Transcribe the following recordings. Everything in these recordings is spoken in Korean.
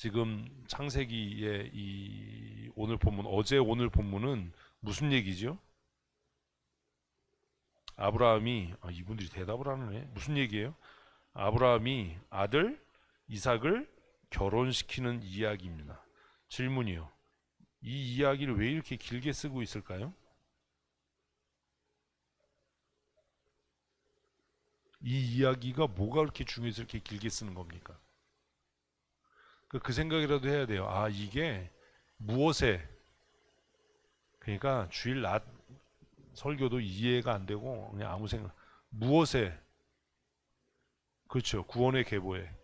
지금 창세기의 이 오늘 본문, 어제 오늘 본문은 무슨 얘기죠? 아브라함이, 이분들이 대답을 하네. 무슨 얘기예요? 아브라함이 아들 이삭을 결혼시키는 이야기입니다. 질문이요. 이 이야기를 왜 이렇게 길게 쓰고 있을까요? 이 이야기가 뭐가 그렇게 중요해서 이렇게 길게 쓰는 겁니까? 그 생각이라도 해야 돼요. 이게 무엇에, 그러니까 주일 낮 설교도 이해가 안 되고 그냥 아무 생각, 무엇에, 그렇죠. 구원의 계보에,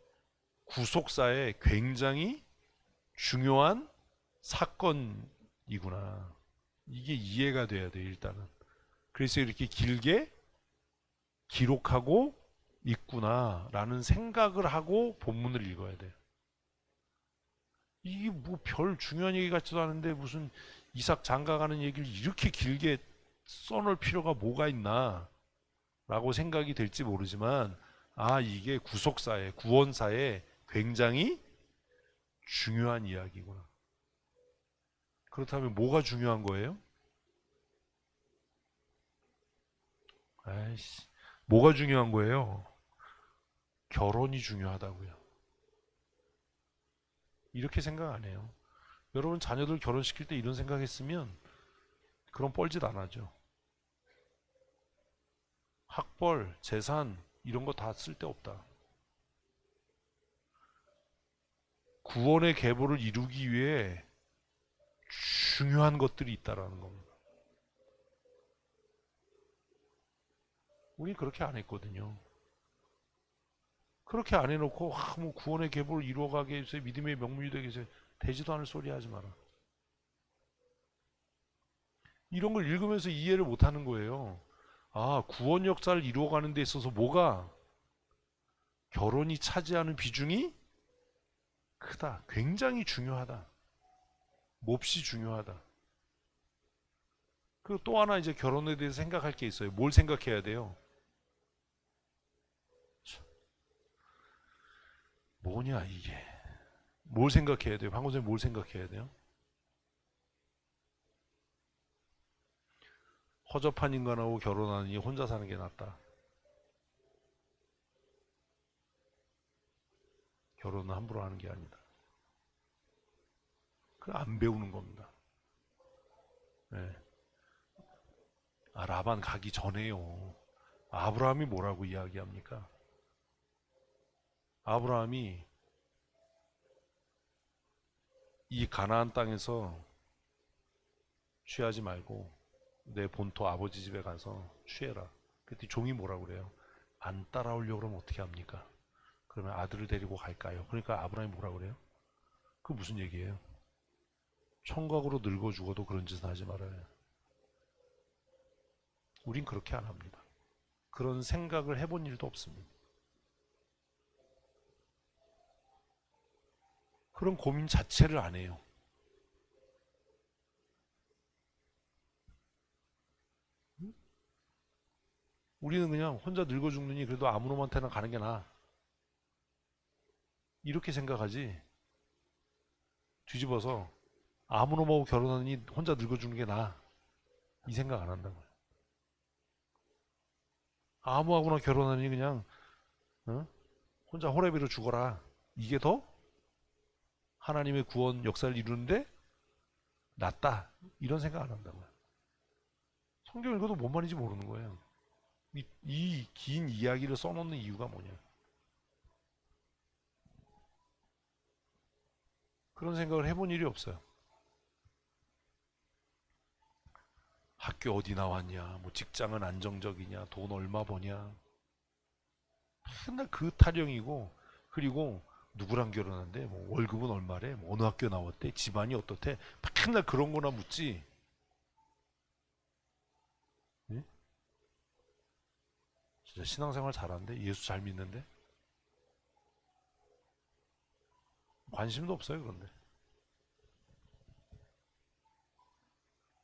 구속사에 굉장히 중요한 사건이구나. 이게 이해가 돼야 돼요, 일단은. 그래서 이렇게 길게 기록하고 있구나라는 생각을 하고 본문을 읽어야 돼요. 이게 뭐 별 중요한 얘기 같지도 않은데 무슨 이삭 장가가는 얘기를 이렇게 길게 써놓을 필요가 뭐가 있나 라고 생각이 될지 모르지만, 이게 구속사에, 구원사에 굉장히 중요한 이야기구나. 그렇다면 뭐가 중요한 거예요? 아이씨, 뭐가 중요한 거예요? 결혼이 중요하다고요. 이렇게 생각 안 해요. 여러분 자녀들 결혼시킬 때 이런 생각했으면 그런 뻘짓 안 하죠. 학벌, 재산 이런 거 다 쓸데없다. 구원의 계보를 이루기 위해 중요한 것들이 있다라는 겁니다. 우리 그렇게 안 했거든요. 그렇게 안 해놓고 뭐 구원의 계보를 이루어가게 해서 믿음의 명문이 되게 해서 되지도 않을 소리 하지 마라. 이런 걸 읽으면서 이해를 못하는 거예요. 구원 역사를 이루어가는 데 있어서 뭐가, 결혼이 차지하는 비중이 크다. 굉장히 중요하다. 몹시 중요하다. 그리고 또 하나 이제 결혼에 대해서 생각할 게 있어요. 뭘 생각해야 돼요? 뭐냐 이게. 뭘 생각해야 돼요? 방금 전에 뭘 생각해야 돼요? 허접한 인간하고 결혼하니 혼자 사는 게 낫다. 결혼은 함부로 하는 게 아니다. 그 안 배우는 겁니다. 네. 라반 가기 전에요. 아브라함이 뭐라고 이야기합니까? 아브라함이 이 가나안 땅에서 취하지 말고 내 본토 아버지 집에 가서 취해라. 그때 종이 뭐라고 그래요? 안 따라오려고 그러면 어떻게 합니까? 그러면 아들을 데리고 갈까요? 그러니까 아브라함이 뭐라고 그래요? 그 무슨 얘기예요? 청각으로 늙어 죽어도 그런 짓은 하지 말아요. 우린 그렇게 안 합니다. 그런 생각을 해본 일도 없습니다. 그런 고민 자체를 안 해요. 우리는 그냥 혼자 늙어 죽느니 그래도 아무 놈한테나 가는 게 나아. 이렇게 생각하지. 뒤집어서 아무 놈하고 결혼하느니 혼자 늙어 죽는 게 나아. 이 생각 안 한다고요. 아무하고나 결혼하니 그냥 어? 혼자 호레비로 죽어라. 이게 더 하나님의 구원 역사를 이루는데 낫다. 이런 생각 안 한다고요. 성경 읽어도 뭔 말인지 모르는 거예요. 이 긴 이야기를 써놓는 이유가 뭐냐. 그런 생각을 해본 일이 없어요. 학교 어디 나왔냐, 뭐 직장은 안정적이냐, 돈 얼마 버냐. 맨날 그 타령이고, 그리고 누구랑 결혼한대, 뭐 월급은 얼마래, 뭐 어느 학교 나왔대, 집안이 어떻대. 맨날 그런 거나 묻지. 예? 진짜 신앙생활 잘하는데, 예수 잘 믿는데, 관심도 없어요. 그런데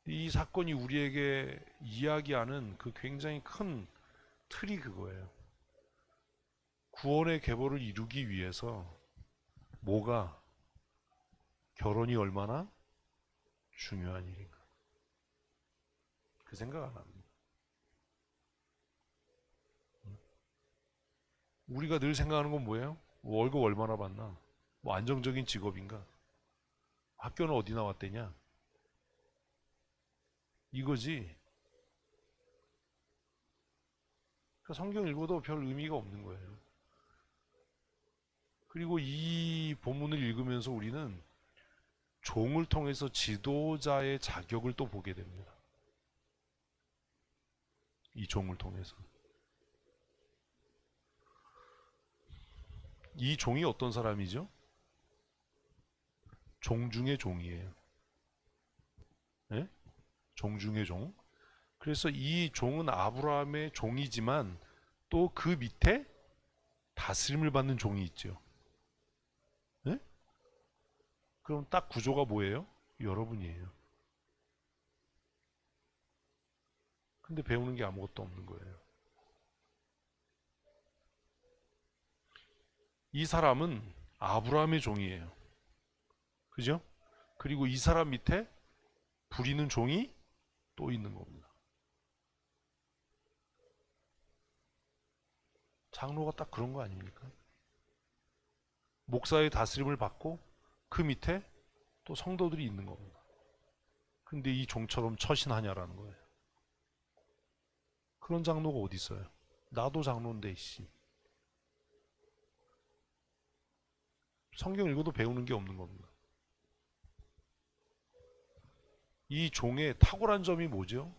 이 사건이 우리에게 이야기하는 그 굉장히 큰 틀이 그거예요. 구원의 계보를 이루기 위해서 뭐가, 결혼이 얼마나 중요한 일인가. 그 생각 안 합니다. 우리가 늘 생각하는 건 뭐예요? 월급 얼마나 받나? 뭐 안정적인 직업인가? 학교는 어디 나왔대냐? 이거지. 그러니까 성경 읽어도 별 의미가 없는 거예요. 그리고 이 본문을 읽으면서 우리는 종을 통해서 지도자의 자격을 또 보게 됩니다. 이 종을 통해서. 이 종이 어떤 사람이죠? 종 중의 종이에요. 네? 종 중의 종. 그래서 이 종은 아브라함의 종이지만 또 그 밑에 다스림을 받는 종이 있죠. 네? 그럼 딱 구조가 뭐예요? 여러분이에요. 근데 배우는 게 아무것도 없는 거예요. 이 사람은 아브라함의 종이에요. 그죠? 그리고 이 사람 밑에 부리는 종이 또 있는 겁니다. 장로가 딱 그런 거 아닙니까? 목사의 다스림을 받고 그 밑에 또 성도들이 있는 겁니다. 근데 이 종처럼 처신하냐라는 거예요. 그런 장로가 어디 있어요? 나도 장로인데 씨. 성경 읽어도 배우는 게 없는 겁니다. 이 종의 탁월한 점이 뭐죠?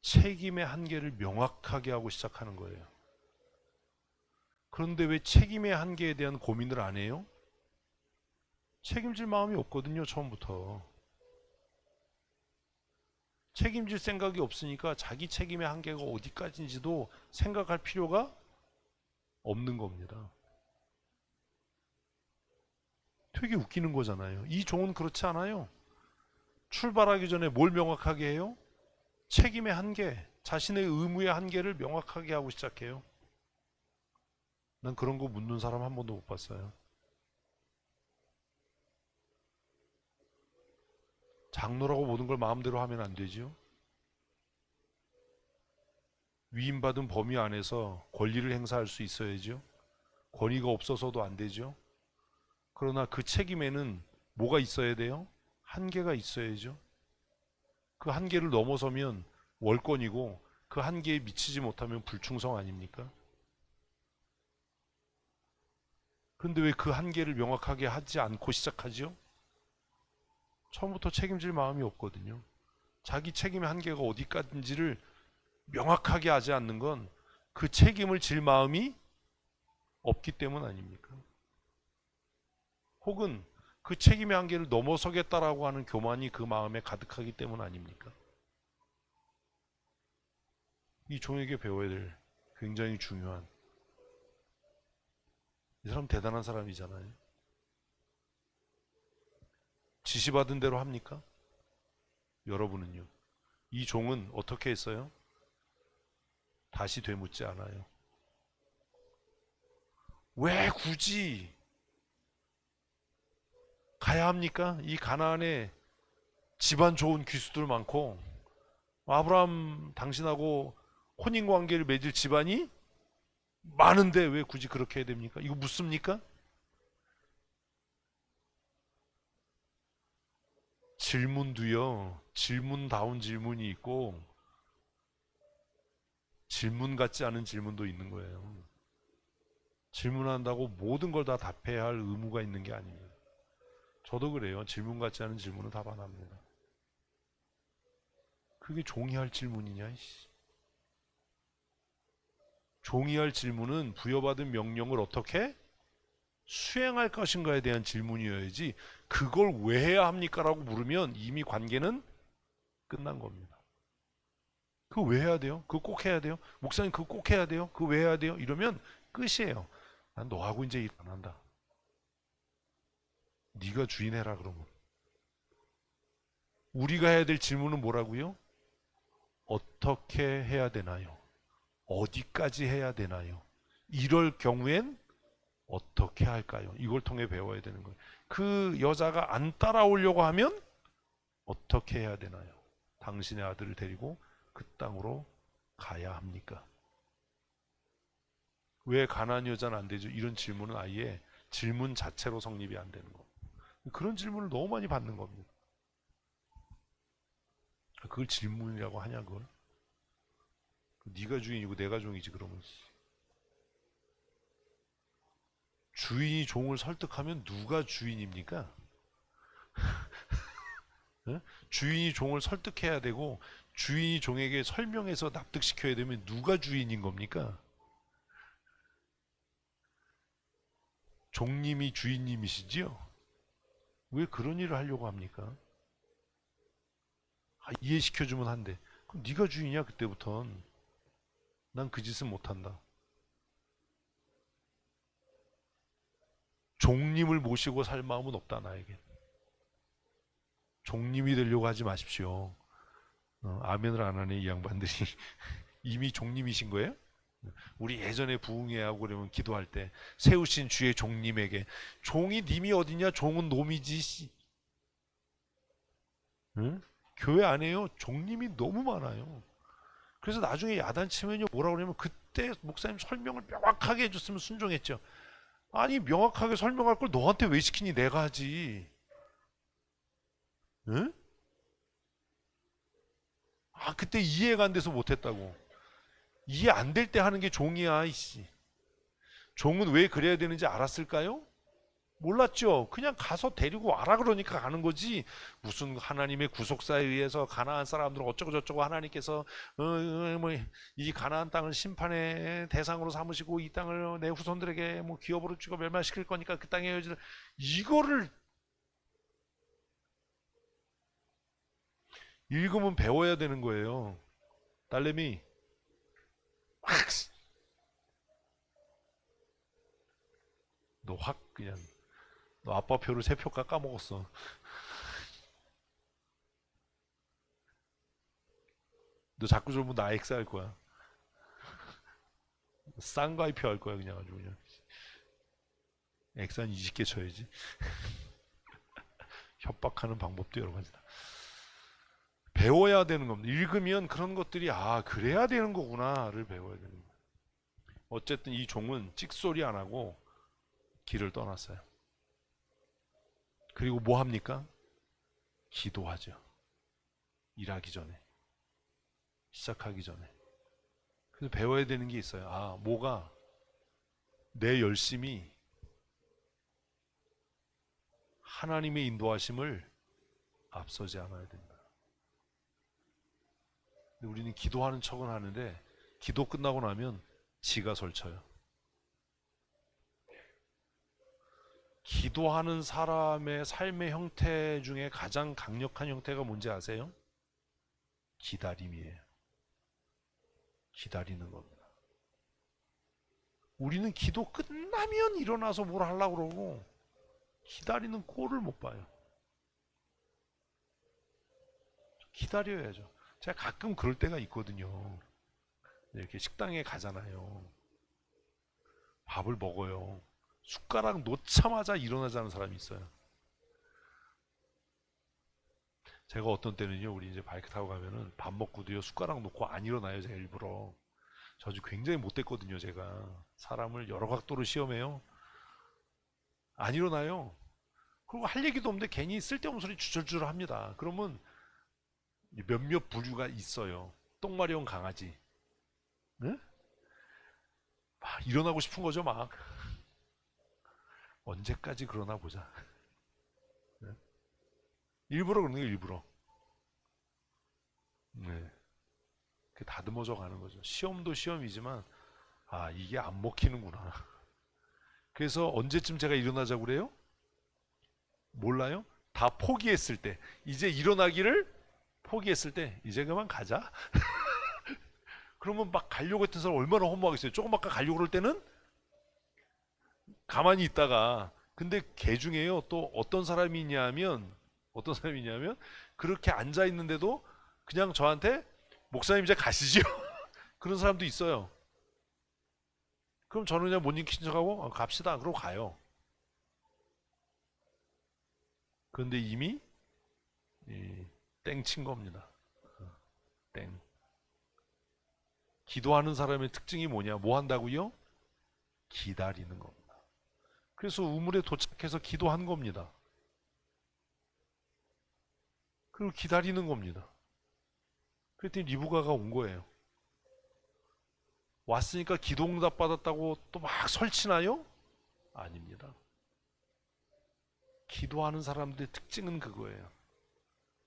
책임의 한계를 명확하게 하고 시작하는 거예요. 그런데 왜 책임의 한계에 대한 고민을 안 해요? 책임질 마음이 없거든요, 처음부터. 책임질 생각이 없으니까 자기 책임의 한계가 어디까지인지도 생각할 필요가 없는 겁니다. 되게 웃기는 거잖아요. 이 종은 그렇지 않아요. 출발하기 전에 뭘 명확하게 해요? 책임의 한계, 자신의 의무의 한계를 명확하게 하고 시작해요. 난 그런 거 묻는 사람 한 번도 못 봤어요. 장로라고 모든 걸 마음대로 하면 안 되죠. 위임받은 범위 안에서 권리를 행사할 수 있어야죠. 권위가 없어서도 안 되죠. 그러나 그 책임에는 뭐가 있어야 돼요? 한계가 있어야죠. 그 한계를 넘어서면 월권이고 그 한계에 미치지 못하면 불충성 아닙니까? 그런데 왜 그 한계를 명확하게 하지 않고 시작하죠? 처음부터 책임질 마음이 없거든요. 자기 책임의 한계가 어디까지인지를 명확하게 하지 않는 건 그 책임을 질 마음이 없기 때문 아닙니까? 혹은 그 책임의 한계를 넘어서겠다라고 하는 교만이 그 마음에 가득하기 때문 아닙니까? 이 종에게 배워야 될 굉장히 중요한, 이 사람 대단한 사람이잖아요. 지시받은 대로 합니까? 여러분은요? 이 종은 어떻게 했어요? 다시 되묻지 않아요. 왜 굳이 가야 합니까? 이 가나안에 집안 좋은 귀수들 많고 아브라함 당신하고 혼인관계를 맺을 집안이 많은데 왜 굳이 그렇게 해야 됩니까? 이거 묻습니까? 질문도요, 질문다운 질문이 있고 질문 같지 않은 질문도 있는 거예요. 질문한다고 모든 걸 다 답해야 할 의무가 있는 게 아닙니다. 저도 그래요. 질문 같지 않은 질문은 답 안 합니다. 그게 종이 할 질문이냐? 이씨. 종이 할 질문은 부여받은 명령을 어떻게 수행할 것인가에 대한 질문이어야지 그걸 왜 해야 합니까? 라고 물으면 이미 관계는 끝난 겁니다. 그거 왜 해야 돼요? 그거 꼭 해야 돼요? 목사님 그거 꼭 해야 돼요? 그거 왜 해야 돼요? 이러면 끝이에요. 난 너하고 이제 일 안 한다. 네가 주인 해라 그러면. 우리가 해야 될 질문은 뭐라고요? 어떻게 해야 되나요? 어디까지 해야 되나요? 이럴 경우엔 어떻게 할까요? 이걸 통해 배워야 되는 거예요. 그 여자가 안 따라오려고 하면 어떻게 해야 되나요? 당신의 아들을 데리고 그 땅으로 가야 합니까? 왜 가나안 여자는 안 되죠? 이런 질문은 아예 질문 자체로 성립이 안 되는 거. 그런 질문을 너무 많이 받는 겁니다. 그걸 질문이라고 하냐 그걸? 네가 주인이고 내가 종이지 그러면. 주인이 종을 설득하면 누가 주인입니까? 예? 주인이 종을 설득해야 되고 주인이 종에게 설명해서 납득시켜야 되면 누가 주인인 겁니까? 종님이 주인님이시지요? 왜 그런 일을 하려고 합니까? 이해시켜주면 한데 그럼 네가 주인이야 그때부턴. 난 그 짓은 못한다. 종님을 모시고 살 마음은 없다 나에게. 종님이 되려고 하지 마십시오. 아멘을 안 하네 이 양반들이. 이미 종님이신 거예요? 우리 예전에 부흥회하고 그러면 기도할 때 세우신 주의 종님에게 종이 님이 어디냐 종은 놈이지. 응? 교회 안에요 종님이 너무 많아요. 그래서 나중에 야단치면요 뭐라고 그러냐면 그때 목사님 설명을 명확하게 해줬으면 순종했죠. 아니 명확하게 설명할 걸 너한테 왜 시키니 내가 하지. 응? 그때 이해가 안 돼서 못했다고. 이해 안 될 때 하는 게 종이야 이씨. 종은 왜 그래야 되는지 알았을까요? 몰랐죠. 그냥 가서 데리고 와라 그러니까 가는 거지. 무슨 하나님의 구속사에 의해서 가나안 사람들 어쩌고 저쩌고 하나님께서 뭐이 가나안 땅을 심판의 대상으로 삼으시고 이 땅을 내 후손들에게 뭐 기업으로 주고 멸망시킬 거니까 그 땅의 여지를 이거를 읽으면 배워야 되는 거예요. 딸내미 너 확 그냥 너 아빠 표를 3표 깎아먹었어. 너 자꾸 저러면 나 X 할 거야. 쌍가입표 할 거야 그냥 아주 그냥. X 한 20개 쳐야지. 협박하는 방법도 여러 가지다. 배워야 되는 겁니다. 읽으면 그런 것들이 그래야 되는 거구나를 배워야 되는 거예요. 어쨌든 이 종은 찍소리 안 하고 길을 떠났어요. 그리고 뭐 합니까? 기도하죠. 일하기 전에. 시작하기 전에. 그래서 배워야 되는 게 있어요. 뭐가 내 열심이 하나님의 인도하심을 앞서지 않아야 된다. 근데 우리는 기도하는 척은 하는데 기도 끝나고 나면 지가 설쳐요. 기도하는 사람의 삶의 형태 중에 가장 강력한 형태가 뭔지 아세요? 기다림이에요. 기다리는 겁니다. 우리는 기도 끝나면 일어나서 뭘 하려고 그러고 기다리는 꼴을 못 봐요. 기다려야죠. 제가 가끔 그럴 때가 있거든요. 이렇게 식당에 가잖아요. 밥을 먹어요. 숟가락 놓자마자 일어나자는 사람이 있어요. 제가 어떤 때는요, 우리 이제 바이크 타고 가면은 밥 먹고도요, 숟가락 놓고 안 일어나요, 제가 일부러. 저 아주 굉장히 못됐거든요, 제가. 사람을 여러 각도로 시험해요. 안 일어나요. 그리고 할 얘기도 없는데 괜히 쓸데없는 소리 주절주절 합니다. 그러면 몇몇 부류가 있어요. 똥 마려운 강아지. 네? 막 일어나고 싶은 거죠, 막. 언제까지 그러나 보자. 네? 일부러 그러는 거예요, 일부러. 네. 다듬어져 가는 거죠. 시험도 시험이지만, 이게 안 먹히는구나. 그래서 언제쯤 제가 일어나자고 그래요? 몰라요? 다 포기했을 때. 이제 일어나기를 포기했을 때, 이제 그만 가자. 그러면 막 가려고 했던 사람 얼마나 허무하겠어요. 조금 아까 가려고 그럴 때는 가만히 있다가, 근데 개 중에요, 또 어떤 사람이 있냐면, 그렇게 앉아 있는데도 그냥 저한테 목사님 이제 가시죠. 그런 사람도 있어요. 그럼 저는 그냥 못 익힌 척하고 갑시다. 그러고 가요. 그런데 이미 땡친 겁니다. 땡. 기도하는 사람의 특징이 뭐냐? 뭐 한다고요? 기다리는 겁니다. 그래서 우물에 도착해서 기도한 겁니다. 그리고 기다리는 겁니다. 그랬더니 리브가가 온 거예요. 왔으니까 기도응답 받았다고 또 막 설치나요? 아닙니다. 기도하는 사람들의 특징은 그거예요.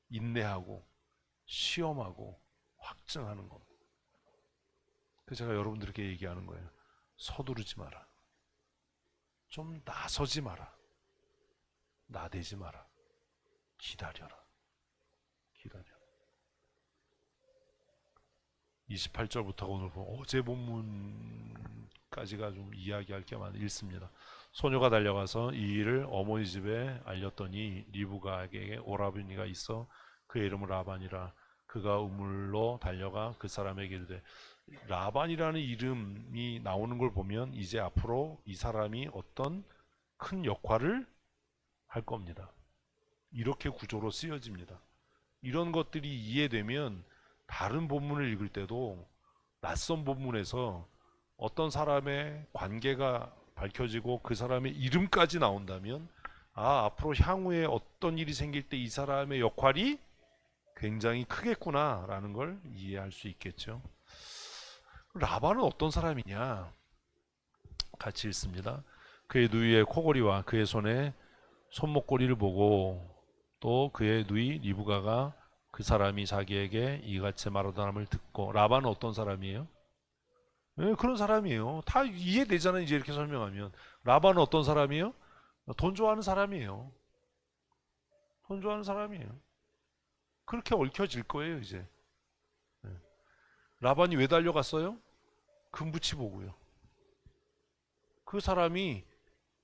인내하고 시험하고 확증하는 것. 그래서 제가 여러분들에게 얘기하는 거예요. 서두르지 마라. 좀 나서지 마라. 나대지 마라. 기다려라. 기다려. 28절부터 오늘 어제 본문까지가 좀 이야기할 게 많아 읽습니다. 소녀가 달려가서 이 일을 어머니 집에 알렸더니 리브가에게 오라버니가 있어 그의 이름은 라반이라. 그가 우물로 달려가 그 사람에게 이르되. 라반이라는 이름이 나오는 걸 보면 이제 앞으로 이 사람이 어떤 큰 역할을 할 겁니다. 이렇게 구조로 쓰여집니다. 이런 것들이 이해되면 다른 본문을 읽을 때도 낯선 본문에서 어떤 사람의 관계가 밝혀지고 그 사람의 이름까지 나온다면 앞으로 향후에 어떤 일이 생길 때 이 사람의 역할이 굉장히 크겠구나 라는 걸 이해할 수 있겠죠. 라반은 어떤 사람이냐? 같이 읽습니다. 그의 누이의 코골이와 그의 손에 손목고리를 보고 또 그의 누이 리브가가 그 사람이 자기에게 이같이 말하다함을 듣고. 라반은 어떤 사람이에요? 네, 그런 사람이에요. 다 이해되잖아요. 이제 이렇게 설명하면. 라반은 어떤 사람이에요? 돈 좋아하는 사람이에요. 돈 좋아하는 사람이에요. 그렇게 얽혀질 거예요 이제. 네. 라반이 왜 달려갔어요? 금붙이 보고요. 그 사람이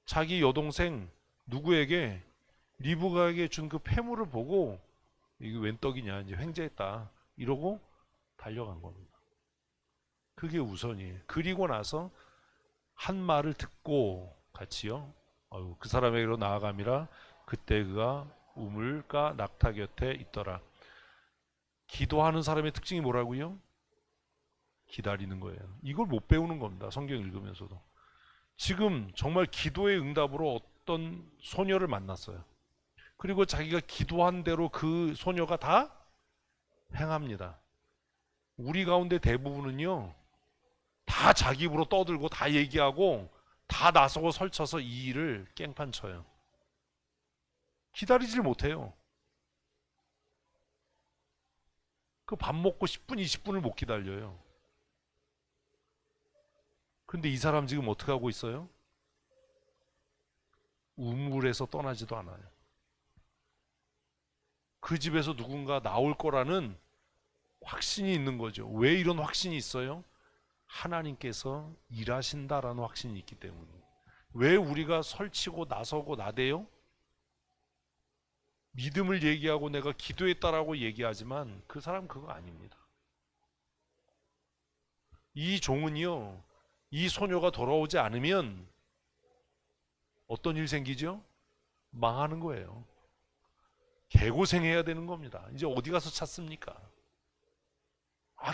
자기 여동생 누구에게 리브가에게 준 그 폐물을 보고 이게 웬 떡이냐 이제 횡재했다 이러고 달려간 겁니다. 그게 우선이에요. 그리고 나서 한 말을 듣고 같이요. 그 사람에게로 나아감이라 그때 그가 우물가 낙타 곁에 있더라. 기도하는 사람의 특징이 뭐라고요? 기다리는 거예요. 이걸 못 배우는 겁니다. 성경 읽으면서도. 지금 정말 기도의 응답으로 어떤 소녀를 만났어요. 그리고 자기가 기도한 대로 그 소녀가 다 행합니다. 우리 가운데 대부분은요, 다 자기 입으로 떠들고 다 얘기하고 다 나서고 설쳐서 이 일을 깽판 쳐요. 기다리질 못해요. 그 밥 먹고 10분, 20분을 못 기다려요. 근데 이 사람 지금 어떻게 하고 있어요? 우물에서 떠나지도 않아요. 그 집에서 누군가 나올 거라는 확신이 있는 거죠. 왜 이런 확신이 있어요? 하나님께서 일하신다라는 확신이 있기 때문에. 왜 우리가 설치고 나서고 나대요? 믿음을 얘기하고 내가 기도했다라고 얘기하지만 그 사람 그거 아닙니다. 이 종은요, 이 소녀가 돌아오지 않으면 어떤 일 생기죠? 망하는 거예요. 개고생해야 되는 겁니다. 이제 어디 가서 찾습니까?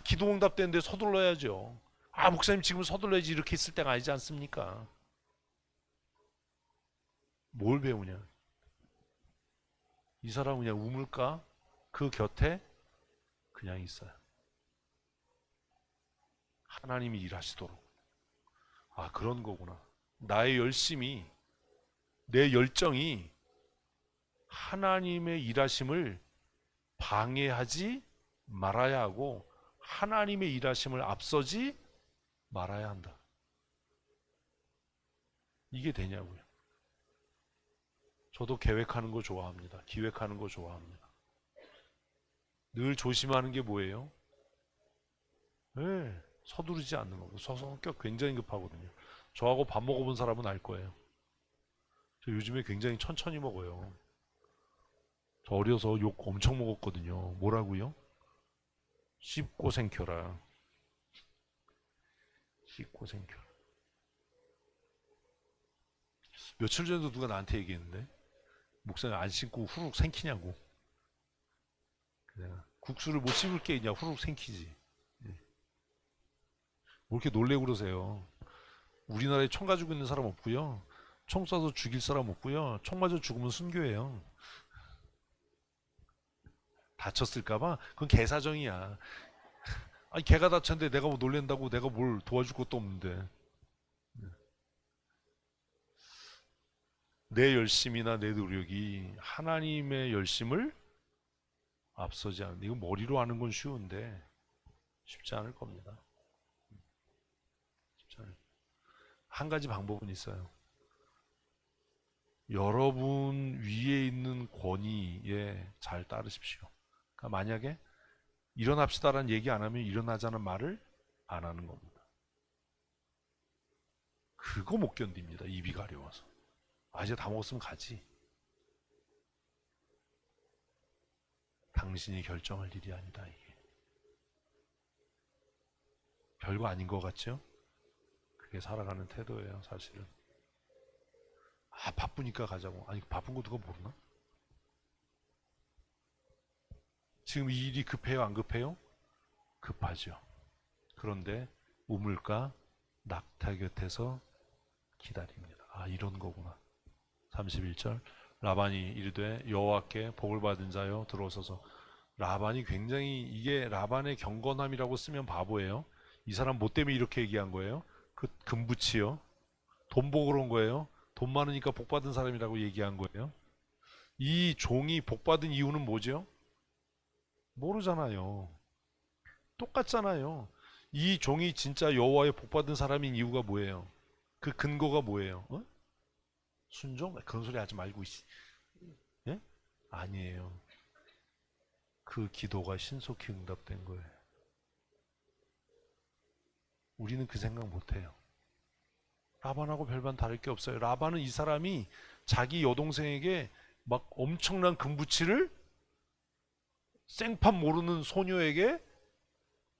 기도응답 되는데 서둘러야죠. 목사님 지금 서둘러야지 이렇게 있을 때가 아니지 않습니까? 뭘 배우냐? 이 사람은 그냥 우물가 그 곁에 그냥 있어요. 하나님이 일하시도록. 그런 거구나. 나의 열심이, 내 열정이 하나님의 일하심을 방해하지 말아야 하고 하나님의 일하심을 앞서지 말아야 한다. 이게 되냐고요. 저도 계획하는 거 좋아합니다. 기획하는 거 좋아합니다. 늘 조심하는 게 뭐예요? 네, 서두르지 않는 거고. 저 성격 굉장히 급하거든요. 저하고 밥 먹어본 사람은 알 거예요. 저 요즘에 굉장히 천천히 먹어요. 저 어려서 욕 엄청 먹었거든요. 뭐라고요? 씹고 생겨라. 씹고 생겨라. 며칠 전에도 누가 나한테 얘기했는데 목사님 안 씻고 후룩 생기냐고. 내가 국수를 못 씹을 게 있냐, 후룩 생기지. 뭐 이렇게 놀래고 그러세요. 우리나라에 총 가지고 있는 사람 없고요. 총 쏴서 죽일 사람 없고요. 총 맞아 죽으면 순교예요. 다쳤을까봐? 그건 개사정이야. 아니 개가 다쳤는데 내가 뭐 놀랜다고 내가 뭘 도와줄 것도 없는데. 내 열심이나 내 노력이 하나님의 열심을 앞서지 않는다. 이거 머리로 하는 건 쉬운데 쉽지 않을 겁니다. 쉽지 않을. 한 가지 방법은 있어요. 여러분 위에 있는 권위에 잘 따르십시오. 그러니까 만약에 일어납시다라는 얘기 안 하면 일어나자는 말을 안 하는 겁니다. 그거 못 견딥니다. 입이 가려워서. 아, 이제 다 먹었으면 가지. 당신이 결정할 일이 아니다, 이게. 별거 아닌 것 같죠? 그게 살아가는 태도예요, 사실은. 아, 바쁘니까 가자고. 아니, 바쁜 거 누가 모르나? 지금 이 일이 급해요, 안 급해요? 급하죠. 그런데 우물가 낙타 곁에서 기다립니다. 아, 이런 거구나. 31절 라반이 이르되 여호와께 복을 받은 자여 들어서서. 라반이 굉장히, 이게 라반의 경건함이라고 쓰면 바보예요. 이 사람 뭐 때문에 이렇게 얘기한 거예요? 그 금붙이요. 돈 보고 그런 거예요. 돈 많으니까 복 받은 사람이라고 얘기한 거예요. 이 종이 복 받은 이유는 뭐죠? 모르잖아요. 똑같잖아요. 이 종이 진짜 여호와의 복 받은 사람인 이유가 뭐예요? 그 근거가 뭐예요? 어? 순종? 그런 소리 하지 말고. 예? 아니에요. 그 기도가 신속히 응답된 거예요. 우리는 그 생각 못해요. 라반하고 별반 다를 게 없어요. 라반은 이 사람이 자기 여동생에게 막 엄청난 금붙이를 생판 모르는 소녀에게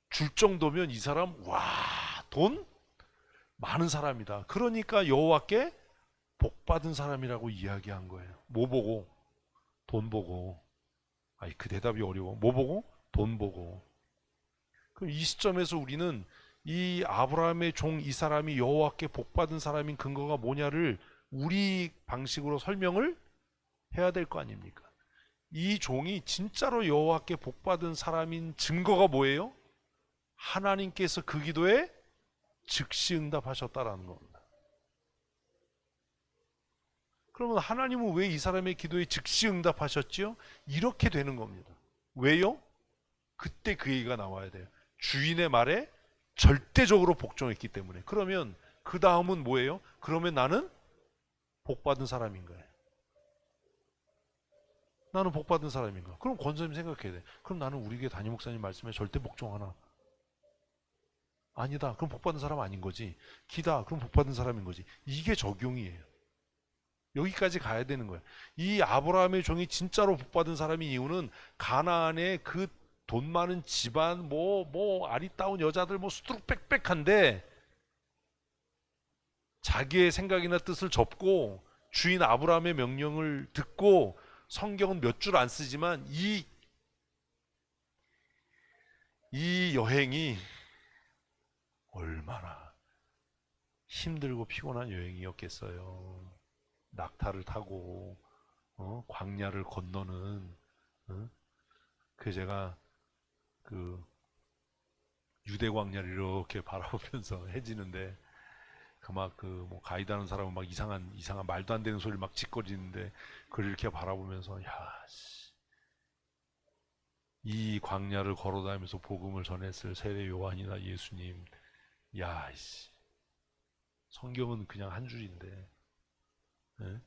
줄 정도면 이 사람, 와, 돈 많은 사람이다. 그러니까 여호와께 복 받은 사람이라고 이야기한 거예요. 뭐 보고? 돈 보고. 아니, 그 대답이 어려워. 뭐 보고? 돈 보고. 그럼 이 시점에서 우리는 이 아브라함의 종 이 사람이 여호와께 복 받은 사람인 근거가 뭐냐를 우리 방식으로 설명을 해야 될 거 아닙니까? 이 종이 진짜로 여호와께 복 받은 사람인 증거가 뭐예요? 하나님께서 그 기도에 즉시 응답하셨다라는 겁니다. 그러면 하나님은 왜 이 사람의 기도에 즉시 응답하셨지요? 이렇게 되는 겁니다. 왜요? 그때 그 얘기가 나와야 돼요. 주인의 말에 절대적으로 복종했기 때문에. 그러면 그 다음은 뭐예요? 그러면 나는 복 받은 사람인 거예요. 나는 복 받은 사람인가? 그럼 권사님 생각해야 돼. 그럼 나는 우리 교회 담임 목사님 말씀에 절대 복종하나? 아니다. 그럼 복 받은 사람 아닌 거지. 기다. 그럼 복 받은 사람인 거지. 이게 적용이에요. 여기까지 가야 되는 거예요. 이 아브라함의 종이 진짜로 복 받은 사람인 이유는 가나안의 그 돈 많은 집안, 아리따운 여자들, 수두룩빽빽한데 자기의 생각이나 뜻을 접고 주인 아브라함의 명령을 듣고, 성경은 몇 줄 안 쓰지만 이 여행이 얼마나 힘들고 피곤한 여행이었겠어요. 낙타를 타고 광야를 건너는. 그 제가 그 유대 광야를 이렇게 바라보면서 해지는데, 가이드하는 사람은 막 이상한 말도 안 되는 소리를 막 짓거리는데, 그걸 이렇게 바라보면서, 야, 이 광야를 걸어다니면서 복음을 전했을 세례 요한이나 예수님, 야, 성경은 그냥 한 줄인데, 예?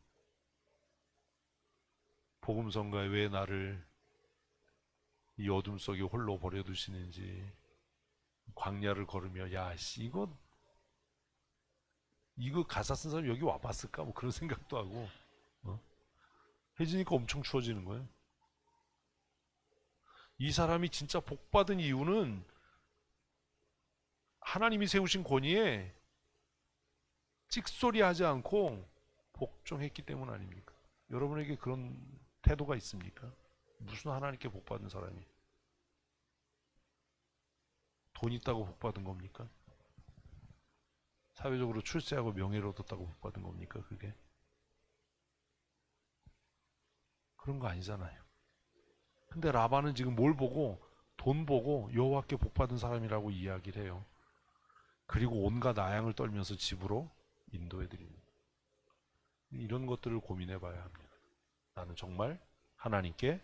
복음성가에 왜 나를 이 어둠 속에 홀로 버려두시는지, 광야를 걸으며, 야, 이거 가사 쓴 사람 여기 와봤을까? 그런 생각도 하고. 해지니까 엄청 추워지는 거예요. 이 사람이 진짜 복받은 이유는 하나님이 세우신 권위에 찍소리 하지 않고 복종했기 때문 아닙니까? 여러분에게 그런 태도가 있습니까? 무슨 하나님께 복받은 사람이? 돈 있다고 복받은 겁니까? 사회적으로 출세하고 명예를 얻었다고 복받은 겁니까? 그게? 그런 거 아니잖아요. 근데 라반은 지금 뭘 보고? 돈 보고 여호와께 복받은 사람이라고 이야기를 해요. 그리고 온갖 아양을 떨면서 집으로 인도해드립니다. 이런 것들을 고민해 봐야 합니다. 나는 정말 하나님께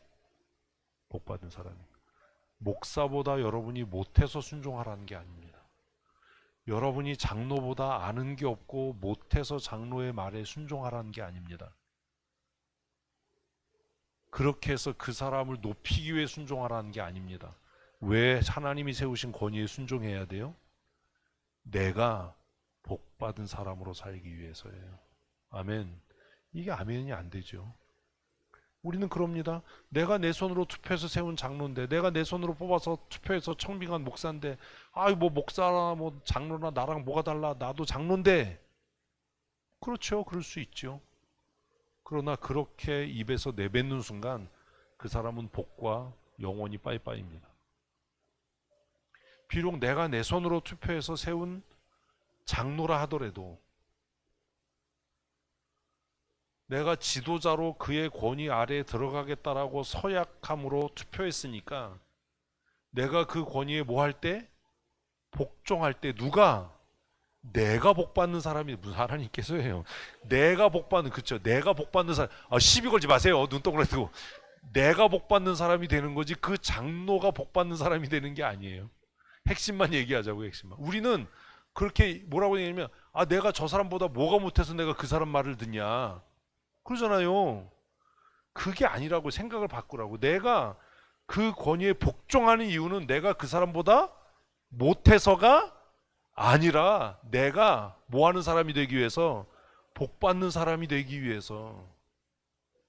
복받은 사람입니다. 목사보다 여러분이 못해서 순종하라는 게 아닙니다. 여러분이 장로보다 아는 게 없고 못해서 장로의 말에 순종하라는 게 아닙니다. 그렇게 해서 그 사람을 높이기 위해 순종하라는 게 아닙니다. 왜 하나님이 세우신 권위에 순종해야 돼요? 내가 복받은 사람으로 살기 위해서예요. 아멘. 이게 아멘이 안 되죠. 우리는 그럽니다. 내가 내 손으로 투표해서 세운 장로인데, 내가 내 손으로 뽑아서 투표해서 청빙한 목사인데, 아이 뭐 목사나 뭐 장로나 나랑 뭐가 달라? 나도 장로인데. 그렇죠. 그럴 수 있죠. 그러나 그렇게 입에서 내뱉는 순간 그 사람은 복과 영원히 빠이빠이입니다. 비록 내가 내 손으로 투표해서 세운 장로라 하더라도 내가 지도자로 그의 권위 아래에 들어가겠다라고 서약함으로 투표했으니까 내가 그 권위에 뭐 할 때? 복종할 때 누가? 내가 복받는 사람이 무슨 하나님께서 해요. 내가 복받는, 그쵸? 내가 복받는 사람, 시비 걸지 마세요. 눈동그랗게 뜨고. 내가 복받는 사람이 되는 거지 그 장로가 복받는 사람이 되는 게 아니에요. 핵심만 얘기하자고, 핵심만. 우리는 그렇게 뭐라고 얘기하냐면 내가 저 사람보다 뭐가 못해서 내가 그 사람 말을 듣냐 그러잖아요. 그게 아니라고 생각을 바꾸라고. 내가 그 권위에 복종하는 이유는 내가 그 사람보다 못해서가 아니라 내가 뭐 하는 사람이 되기 위해서, 복받는 사람이 되기 위해서.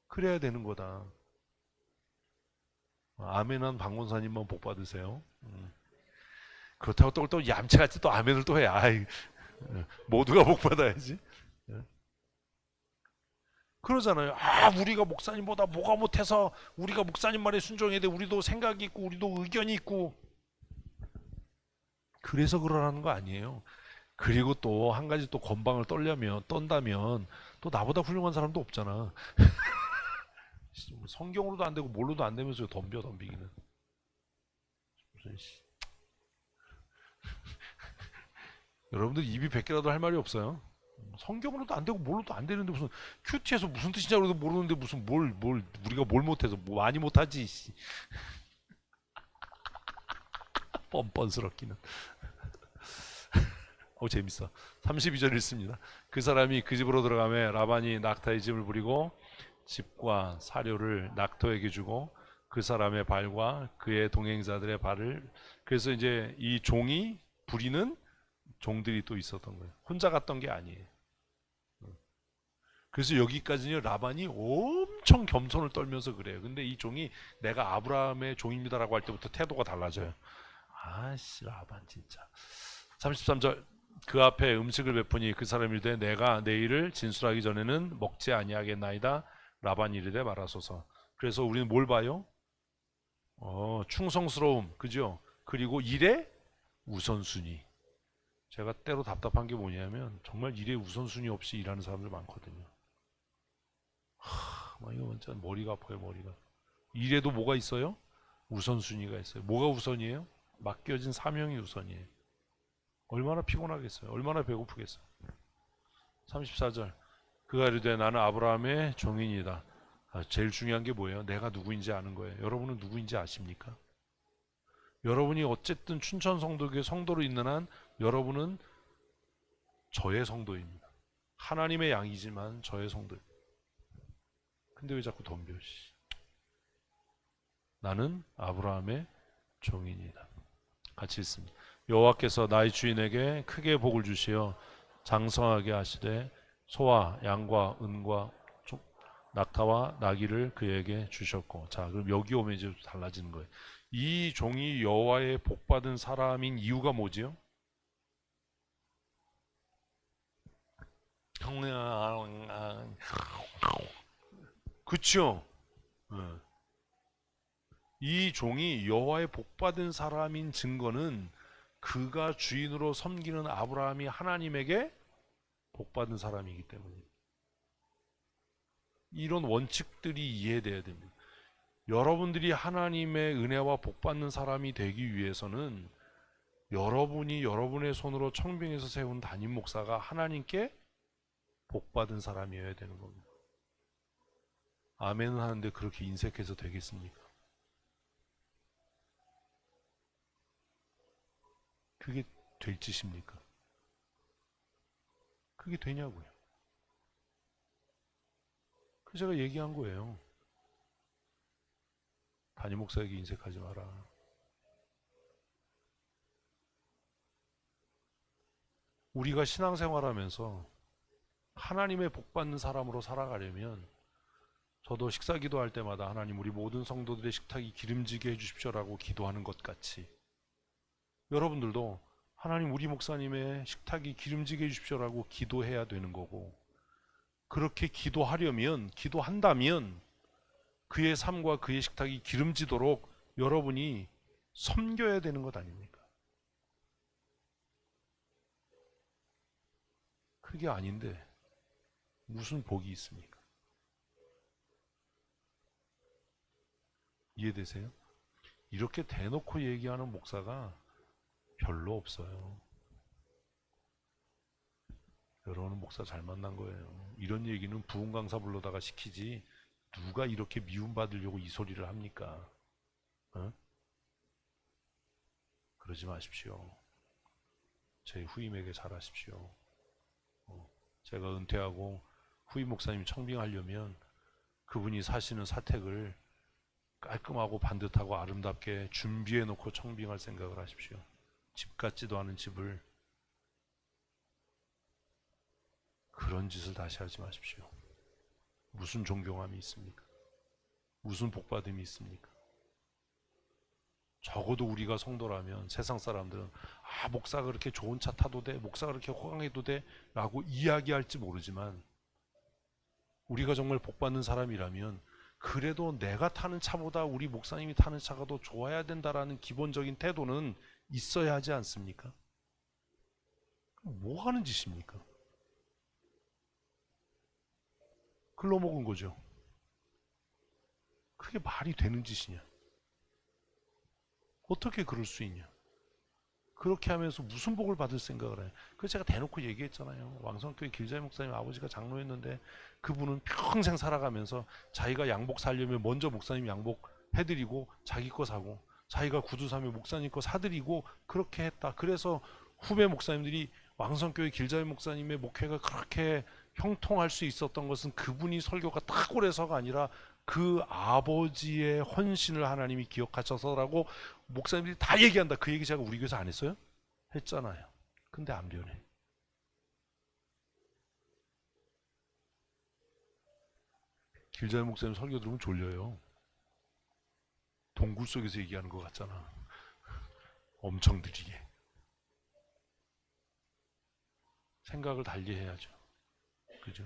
그래야 되는 거다. 아멘한 박원사님만 복 받으세요. 그렇다고 또 얌체같이 또 아멘을 또 해. 모두가 복 받아야지. 그러잖아요. 우리가 목사님보다 뭐가 못해서 우리가 목사님 말에 순종해야 돼. 우리도 생각이 있고 우리도 의견이 있고. 그래서 그러라는 거 아니에요. 그리고 또 한 가지 또 건방을 떤다면 또 나보다 훌륭한 사람도 없잖아. 성경으로도 안 되고 뭘로도 안 되면서 덤비기는. 여러분들 입이 100개라도 할 말이 없어요. 성경으로도 안 되고 뭘로도 안 되는데 무슨 큐티에서 무슨 뜻이냐고도 모르는데 무슨 뭘 우리가 뭘 못해서 뭐 많이 못하지. 뻔뻔스럽기는. 재밌어. 32절 읽습니다. 그 사람이 그 집으로 들어가매 라반이 낙타의 짐을 부리고 집과 사료를 낙타에게 주고 그 사람의 발과 그의 동행자들의 발을. 그래서 이제 이 종이 부리는 종들이 또 있었던 거예요. 혼자 갔던 게 아니에요. 그래서 여기까지는 라반이 엄청 겸손을 떨면서 그래요. 근데 이 종이 내가 아브라함의 종입니다라고 할 때부터 태도가 달라져요. 라반 진짜. 33절 그 앞에 음식을 베푸니 그 사람이 이르되 내가 내일을 진술하기 전에는 먹지 아니하겠나이다. 라반이 이르되 말하소서. 그래서 우리는 뭘 봐요? 충성스러움, 그죠? 그리고 일의 우선순위. 제가 때로 답답한 게 뭐냐면 정말 일의 우선순위 없이 일하는 사람들 많거든요. 이거 진짜 머리가 아파요. 머리가. 일에도 뭐가 있어요? 우선순위가 있어요. 뭐가 우선이에요? 맡겨진 사명이 우선이에요. 얼마나 피곤하겠어요. 얼마나 배고프겠어요. 34절 그가 이르되 나는 아브라함의 종인이다. 제일 중요한 게 뭐예요? 내가 누구인지 아는 거예요. 여러분은 누구인지 아십니까? 여러분이 어쨌든 춘천 성도교회 성도로 있는 한 여러분은 저의 성도입니다. 하나님의 양이지만 저의 성도입니다. 근데 왜 자꾸 덤벼? 나는 아브라함의 종인이다. 같이 읽습니다. 여호와께서 나의 주인에게 크게 복을 주시어 장성하게 하시되 소와 양과 은과 낙타와 나귀를 그에게 주셨고. 자, 그럼 여기 오면 이제 달라지는 거예요. 이 종이 여호와의 복받은 사람인 이유가 뭐지요? 그쵸? 예. 이 종이 여호와의 복받은 사람인 증거는 그가 주인으로 섬기는 아브라함이 하나님에게 복받은 사람이기 때문에 이런 원칙들이 이해돼야 됩니다. 여러분들이 하나님의 은혜와 복받는 사람이 되기 위해서는 여러분이 여러분의 손으로 청빙해서 세운 담임 목사가 하나님께 복받은 사람이어야 되는 겁니다. 아멘은 하는데 그렇게 인색해서 되겠습니까? 그게 될 짓입니까? 그게 되냐고요. 그 제가 얘기한 거예요. 담임 목사에게 인색하지 마라. 우리가 신앙생활하면서 하나님의 복받는 사람으로 살아가려면 저도 식사 기도할 때마다 하나님 우리 모든 성도들의 식탁이 기름지게 해주십시오라고 기도하는 것 같이 여러분들도 하나님 우리 목사님의 식탁이 기름지게 해주십시오라고 기도해야 되는 거고 그렇게 기도한다면 그의 삶과 그의 식탁이 기름지도록 여러분이 섬겨야 되는 것 아닙니까? 그게 아닌데 무슨 복이 있습니까? 이해되세요? 이렇게 대놓고 얘기하는 목사가 별로 없어요. 여러분은 목사 잘 만난 거예요. 이런 얘기는 부흥 강사 불러다가 시키지 누가 이렇게 미움받으려고 이 소리를 합니까? 어? 그러지 마십시오. 제 후임에게 잘하십시오. 제가 은퇴하고 후임 목사님 청빙하려면 그분이 사시는 사택을 깔끔하고 반듯하고 아름답게 준비해 놓고 청빙할 생각을 하십시오. 집 같지도 않은 집을 그런 짓을 다시 하지 마십시오. 무슨 존경함이 있습니까? 무슨 복받음이 있습니까? 적어도 우리가 성도라면 세상 사람들은 목사가 그렇게 좋은 차 타도 돼, 목사가 그렇게 호강해도 돼 라고 이야기할지 모르지만 우리가 정말 복받는 사람이라면 그래도 내가 타는 차보다 우리 목사님이 타는 차가 더 좋아야 된다라는 기본적인 태도는 있어야 하지 않습니까? 뭐 하는 짓입니까? 글러먹은 거죠. 그게 말이 되는 짓이냐? 어떻게 그럴 수 있냐? 그렇게 하면서 무슨 복을 받을 생각을 해요? 그래서 제가 대놓고 얘기했잖아요. 왕성교회 길자희 목사님 아버지가 장로였는데 그분은 평생 살아가면서 자기가 양복 사려면 먼저 목사님 양복 해드리고 자기 거 사고 자기가 구두 사면 목사님 거 사드리고 그렇게 했다. 그래서 후배 목사님들이 왕성교회 길자희 목사님의 목회가 그렇게 형통할 수 있었던 것은 그분이 설교가 탁월해서가 아니라 그 아버지의 헌신을 하나님이 기억하셔서라고 목사님들이 다 얘기한다. 그 얘기 제가 우리 교회에서 안 했어요? 했잖아요. 근데 안 변해. 길자희 목사님 설교 들으면 졸려요. 동굴 속에서 얘기하는 것 같잖아. 엄청 느리게. 생각을 달리 해야죠. 그죠?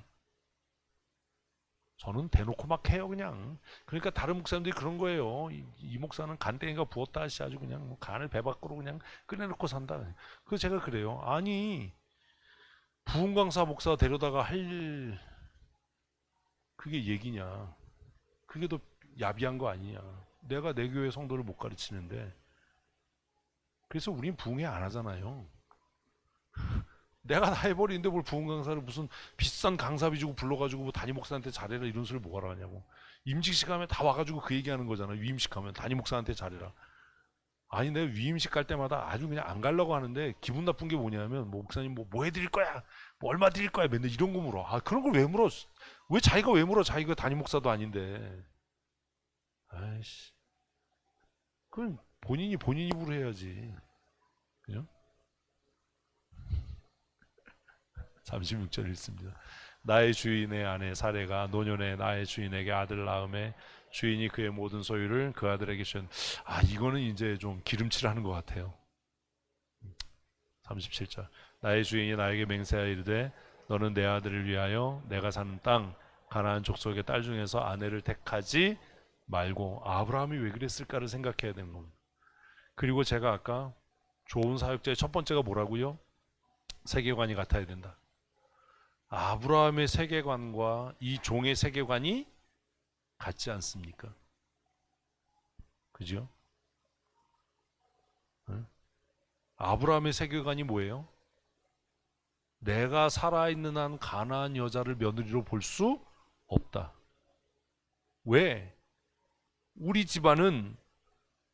저는 대놓고 막 해요 그냥. 그러니까 다른 목사님들이 그런 거예요. 이 목사는 간땡이가 부었다 하시 아주 그냥 뭐 간을 배 밖으로 그냥 꺼내놓고 산다. 그래서 제가 그래요. 아니 부흥 강사 목사 데려다가 할 그게 얘기냐? 그게 더 야비한 거 아니냐? 내가 내 교회 성도를 못 가르치는데 그래서 우린 부흥회 안 하잖아요. 내가 다 해버리는데 뭘 부흥 강사를 무슨 비싼 강사비 주고 불러가지고 뭐 담임 목사한테 잘해라 이런 소리를 뭐하러 하냐고. 임직식 하면 다 와가지고 그 얘기하는 거잖아. 위임식 하면 담임 목사한테 잘해라. 아니 내가 위임식 갈 때마다 아주 그냥 안 가려고 하는데 기분 나쁜 게 뭐냐면 뭐 목사님 뭐 해드릴 거야 뭐 얼마 드릴 거야 맨날 이런 거 물어. 그런 걸 왜 물어? 왜 자기가 왜 물어? 자기가 담임 목사도 아닌데. 아이씨 그건 본인 입으로 해야지. 그죠? 36절 읽습니다. 나의 주인의 아내 사례가 노년에 나의 주인에게 아들 낳음에 주인이 그의 모든 소유를 그 아들에게 주셨. 이거는 이제 좀 기름칠하는 것 같아요. 37절 나의 주인이 나에게 맹세하여 이르되 너는 내 아들을 위하여 내가 사는 땅 가나안 족속의 딸 중에서 아내를 택하지 말고. 아브라함이 왜 그랬을까를 생각해야 되는 겁니다. 그리고 제가 아까 좋은 사역자의 첫 번째가 뭐라고요? 세계관이 같아야 된다. 아브라함의 세계관과 이 종의 세계관이 같지 않습니까? 그죠? 응? 아브라함의 세계관이 뭐예요? 내가 살아있는 한 가나안 여자를 며느리로 볼 수 없다. 왜? 우리 집안은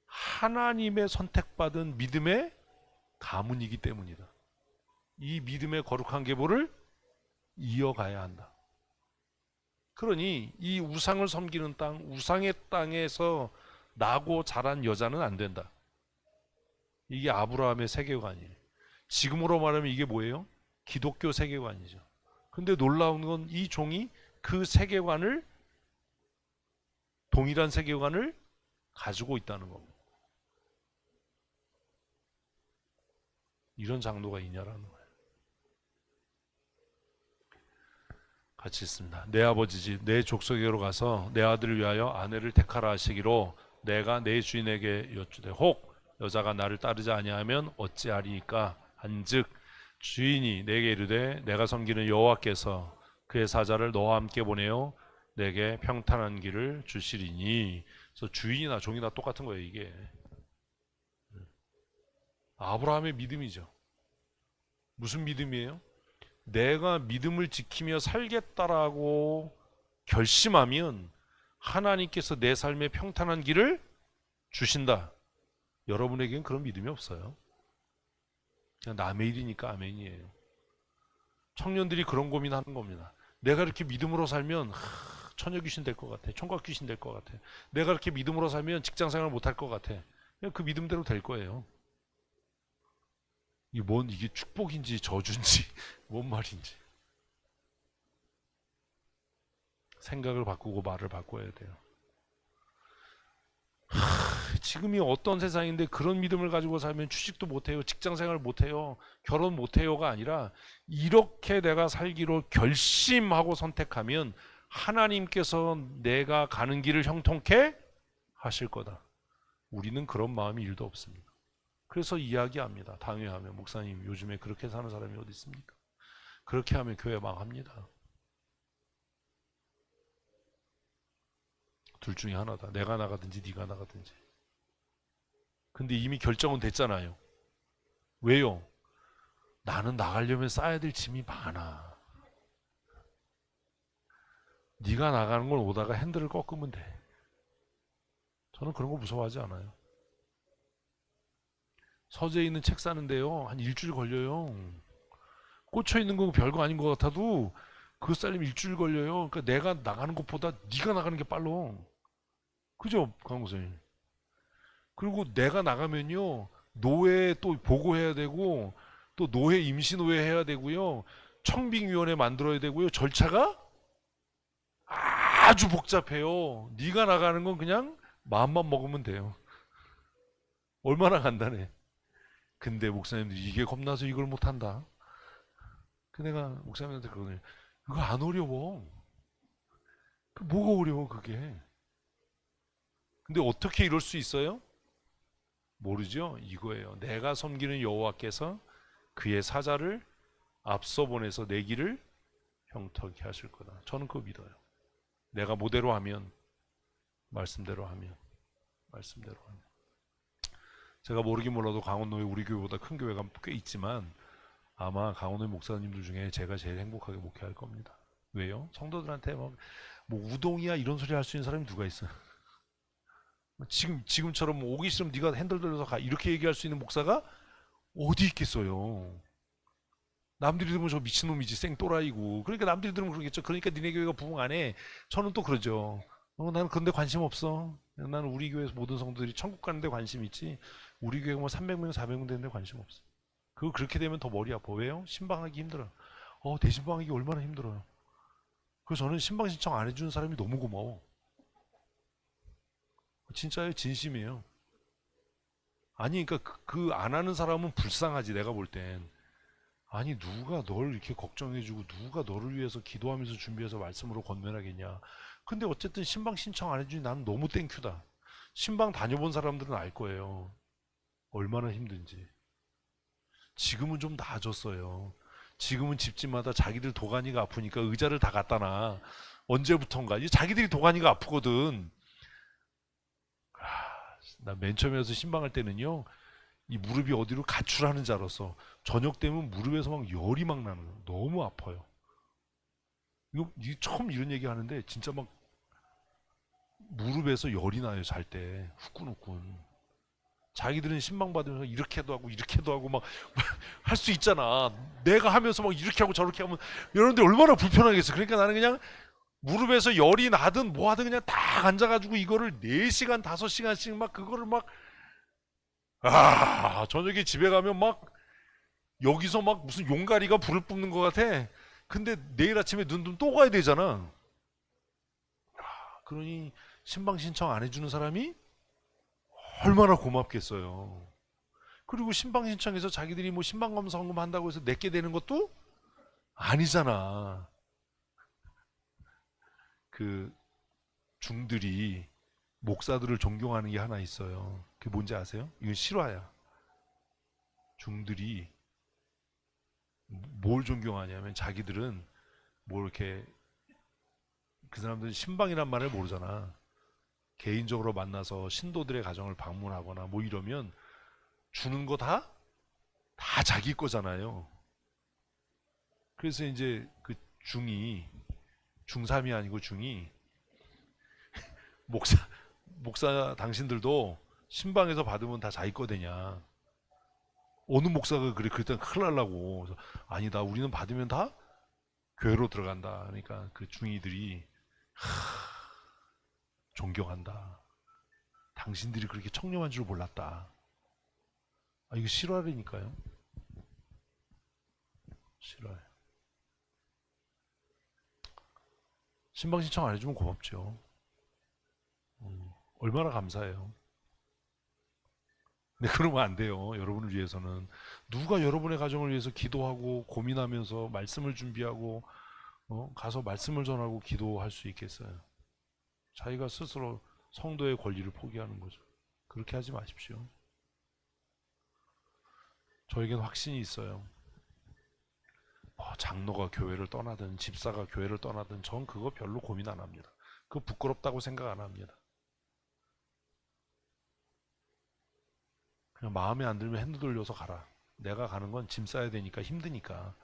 하나님의 선택받은 믿음의 가문이기 때문이다. 이 믿음의 거룩한 계보를 이어가야 한다. 그러니 이 우상을 섬기는 땅, 우상의 땅에서 나고 자란 여자는 안 된다. 이게 아브라함의 세계관이에요. 지금으로 말하면 이게 뭐예요? 기독교 세계관이죠. 근데 놀라운 건 이 종이 그 세계관을, 동일한 세계관을 가지고 있다는 겁니다. 이런 장로가 있냐라는 거예요. 같이 있습니다. 내 아버지 집, 내 족속에게로 가서 내 아들을 위하여 아내를 택하라 하시기로 내가 내 주인에게 여쭈되 혹 여자가 나를 따르지 아니하면 어찌하리이까 한즉 주인이 내게 이르되 내가 섬기는 여호와께서 그의 사자를 너와 함께 보내어 내게 평탄한 길을 주시리니. 그래서 주인이나 종이나 똑같은 거예요. 이게 아브라함의 믿음이죠. 무슨 믿음이에요? 내가 믿음을 지키며 살겠다라고 결심하면 하나님께서 내 삶에 평탄한 길을 주신다. 여러분에게는 그런 믿음이 없어요. 그냥 남의 일이니까 아멘이에요. 청년들이 그런 고민하는 겁니다. 내가 이렇게 믿음으로 살면 처녀 귀신 될 것 같아. 총각 귀신 될 것 같아. 내가 이렇게 믿음으로 살면 직장 생활 못할 것 같아. 그냥 그 믿음대로 될 거예요. 이게 축복인지 저주인지 뭔 말인지 생각을 바꾸고 말을 바꿔야 돼요. 지금이 어떤 세상인데 그런 믿음을 가지고 살면 취직도 못해요, 직장생활 못해요, 결혼 못해요가 아니라 이렇게 내가 살기로 결심하고 선택하면 하나님께서 내가 가는 길을 형통케 하실 거다. 우리는 그런 마음이 1도 없습니다. 그래서 이야기합니다. 당회하면 목사님 요즘에 그렇게 사는 사람이 어디 있습니까? 그렇게 하면 교회 망합니다. 둘 중에 하나다. 내가 나가든지 네가 나가든지. 근데 이미 결정은 됐잖아요. 왜요? 나는 나가려면 쌓아야 될 짐이 많아. 네가 나가는 걸 오다가 핸들을 꺾으면 돼. 저는 그런 거 무서워하지 않아요. 서재에 있는 책 사는데요, 한 일주일 걸려요. 꽂혀 있는 건 별거 아닌 것 같아도 그거 쌓려면 일주일 걸려요. 그러니까 내가 나가는 것보다 네가 나가는 게 빨라. 그죠, 강목사님? 그리고 내가 나가면요, 노회 또 보고해야 되고, 또 노회 임시노회 해야 되고요, 청빙위원회 만들어야 되고요, 절차가 아주 복잡해요. 네가 나가는 건 그냥 마음만 먹으면 돼요. 얼마나 간단해. 근데 목사님들이 이게 겁나서 이걸 못한다. 그 내가 목사님한테 그러거든요. 그거 안 어려워. 뭐가 어려워 그게. 근데 어떻게 이럴 수 있어요? 모르죠. 이거예요. 내가 섬기는 여호와께서 그의 사자를 앞서 보내서 내 길을 형통케 하실 거다. 저는 그거 믿어요. 내가 모대로 하면, 말씀대로 하면. 제가 모르긴 몰라도 강원도에 우리 교회보다 큰 교회가 꽤 있지만 아마 강원도 목사님들 중에 제가 제일 행복하게 목회할 겁니다. 왜요? 성도들한테 뭐 우동이야 이런 소리 할 수 있는 사람이 누가 있어요? 지금처럼 오기 싫으면 네가 핸들 돌려서 가 이렇게 얘기할 수 있는 목사가 어디 있겠어요? 남들이 들으면 저 미친놈이지 생또라이고. 그러니까 남들이 들으면 그러겠죠. 그러니까 니네 교회가 부흥 안 해. 저는 또 그러죠. 나는 그런데 관심 없어. 나는 우리 교회에서 모든 성도들이 천국 가는 데 관심 있지, 우리 교회가 뭐 300명 400명 되는데 관심 없어. 그렇게 되면 더 머리 아파. 왜요? 신방하기 힘들어요. 대신방하기 얼마나 힘들어요. 그래서 저는 신방 신청 안 해주는 사람이 너무 고마워. 진짜요, 진심이에요. 아니, 그러니까 그 안 하는 사람은 불쌍하지, 내가 볼 땐. 아니 누가 널 이렇게 걱정해주고 누가 너를 위해서 기도하면서 준비해서 말씀으로 건면하겠냐. 근데 어쨌든 신방 신청 안 해주니 나는 너무 땡큐다. 신방 다녀본 사람들은 알 거예요. 얼마나 힘든지. 지금은 좀 나아졌어요. 지금은 집집마다 자기들 도가니가 아프니까 의자를 다 갖다 놔. 언제부턴가. 이 자기들이 도가니가 아프거든. 나 맨 처음에 와서 신방할 때는요. 이 무릎이 어디로 가출하는 줄 알았어. 저녁 되면 무릎에서 막 열이 막 나는 거야. 너무 아파요. 이거 처음 이런 얘기 하는데 진짜 막 무릎에서 열이 나요. 잘 때. 후끈후끈. 자기들은 신방 받으면서 이렇게도 하고 이렇게도 하고 막 할 수 있잖아. 내가 하면서 막 이렇게 하고 저렇게 하면 여러분들 얼마나 불편하겠어. 그러니까 나는 그냥 무릎에서 열이 나든 뭐 하든 그냥 딱 앉아가지고 이거를 4시간 5시간씩 막 그거를 막 저녁에 집에 가면 막 여기서 막 무슨 용가리가 불을 뿜는 것 같아. 근데 내일 아침에 눈 뜨면 또 가야 되잖아. 그러니 신방 신청 안 해주는 사람이 얼마나 고맙겠어요. 그리고 신방 신청해서 자기들이 뭐 신방 검사 헌금 한다고 해서 내게 되는 것도 아니잖아. 그 중들이 목사들을 존경하는 게 하나 있어요. 그게 뭔지 아세요? 이건 실화야. 중들이 뭘 존경하냐면 자기들은 뭐 이렇게 그 사람들은 신방이란 말을 모르잖아. 개인적으로 만나서 신도들의 가정을 방문하거나 뭐 이러면 주는 거 다 자기 거잖아요. 그래서 이제 그 중이 중3이 아니고 중이 목사 목사 당신들도 신방에서 받으면 다 자기 거되냐. 어느 목사가 그래 그랬더니 큰일 날라고. 그래서 아니다 우리는 받으면 다 교회로 들어간다. 그러니까 그 중이들이 존경한다. 당신들이 그렇게 청렴한 줄 몰랐다. 이거 실화라니까요. 실화예요. 신방 신청 안 해주면 고맙죠. 얼마나 감사해요. 근데 그러면 안 돼요. 여러분을 위해서는. 누가 여러분의 가정을 위해서 기도하고 고민하면서 말씀을 준비하고 가서 말씀을 전하고 기도할 수 있겠어요. 자기가 스스로 성도의 권리를 포기하는 거죠. 그렇게 하지 마십시오. 저에겐 확신이 있어요. 장로가 교회를 떠나든 집사가 교회를 떠나든 전 그거 별로 고민 안 합니다. 그거 부끄럽다고 생각 안 합니다. 그냥 마음에 안 들면 핸드 돌려서 가라. 내가 가는 건 짐 싸야 되니까 힘드니까.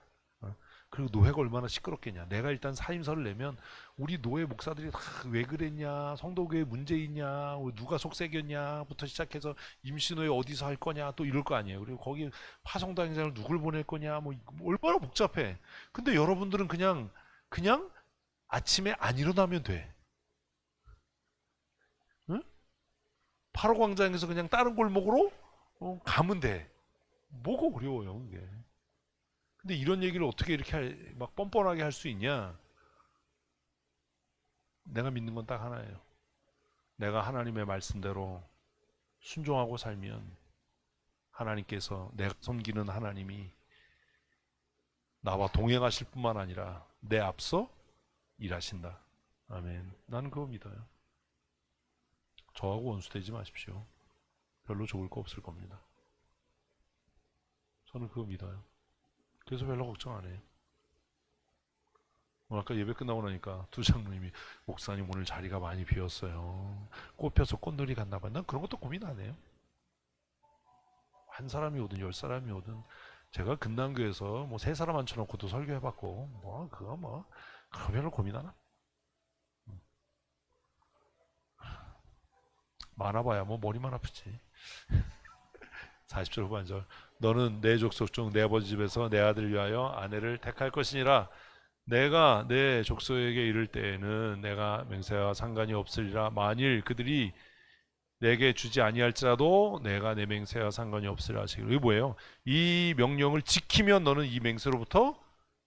그리고 노회가 얼마나 시끄럽겠냐. 내가 일단 사임서를 내면 우리 노회 목사들이 다 왜 그랬냐, 성도교회 문제 있냐, 누가 속색였냐부터 시작해서 임시노회 어디서 할 거냐 또 이럴 거 아니에요. 그리고 거기 파송당장을 누굴 보낼 거냐 뭐 얼마나 복잡해. 근데 여러분들은 그냥 아침에 안 일어나면 돼. 응? 8호 광장에서 그냥 다른 골목으로 가면 돼. 뭐가 어려워요, 이게. 근데 이런 얘기를 어떻게 이렇게 막 뻔뻔하게 할 수 있냐? 내가 믿는 건 딱 하나예요. 내가 하나님의 말씀대로 순종하고 살면 하나님께서 내가 섬기는 하나님이 나와 동행하실 뿐만 아니라 내 앞서 일하신다. 아멘. 나는 그거 믿어요. 저하고 원수되지 마십시오. 별로 좋을 거 없을 겁니다. 저는 그거 믿어요. 그래서 별로 걱정 안 해요. 아까 예배 끝나고 나니까 두 장로님이 목사님 오늘 자리가 많이 비었어요. 꽃펴서 꽃놀이 갔나 봐요. 난 그런 것도 고민 안 해요. 한 사람이 오든 10사람이 오든 제가 금남교에서 뭐 3사람 앉혀놓고도 설교해봤고 뭐 그거 뭐 별로 고민 안 해. 많아봐야 뭐 머리만 아프지. 40절 후반절 너는 내 족속 중 내 아버지 집에서 내 아들 위하여 아내를 택할 것이니라. 내가 내 족속에게 이를 때에는 내가 맹세와 상관이 없으리라. 만일 그들이 내게 주지 아니할지라도 내가 내 맹세와 상관이 없으리라 하시기로. 이게 뭐예요? 이 명령을 지키면 너는 이 맹세로부터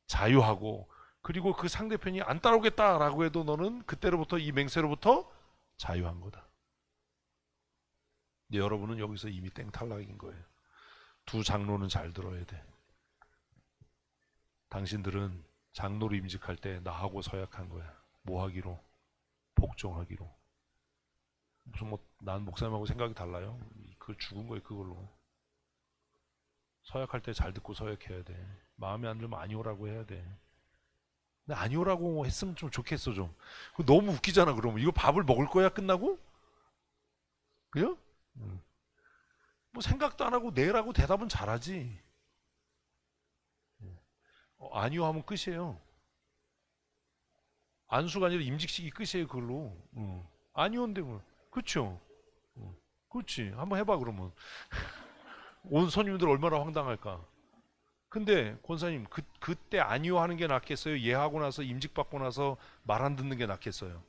자유하고, 그리고 그 상대편이 안 따르겠다라고 해도 너는 그때로부터 이 맹세로부터 자유한 거다. 근데 여러분은 여기서 이미 땡탈락인 거예요. 두 장로는 잘 들어야 돼. 당신들은 장로로 임직할 때 나하고 서약한 거야. 뭐 하기로? 복종하기로. 무슨 뭐 난 목사님하고 생각이 달라요? 그걸 죽은 거예요, 그걸로. 서약할 때 잘 듣고 서약해야 돼. 마음에 안 들면 아니오라고 해야 돼. 근데 아니오라고 했으면 좀 좋겠어 좀. 그거 너무 웃기잖아. 그러면 이거 밥을 먹을 거야 끝나고? 그죠? 뭐 생각도 안 하고 내라고 대답은 잘하지. 아니요 하면 끝이에요. 안수가 아니라 임직식이 끝이에요 그걸로. 아니온데 뭐. 그쵸? 그렇지. 한번 해봐 그러면. 온 손님들 얼마나 황당할까. 근데 권사님 그때 아니요 하는 게 낫겠어요? 예 하고 나서 임직 받고 나서 말 안 듣는 게 낫겠어요?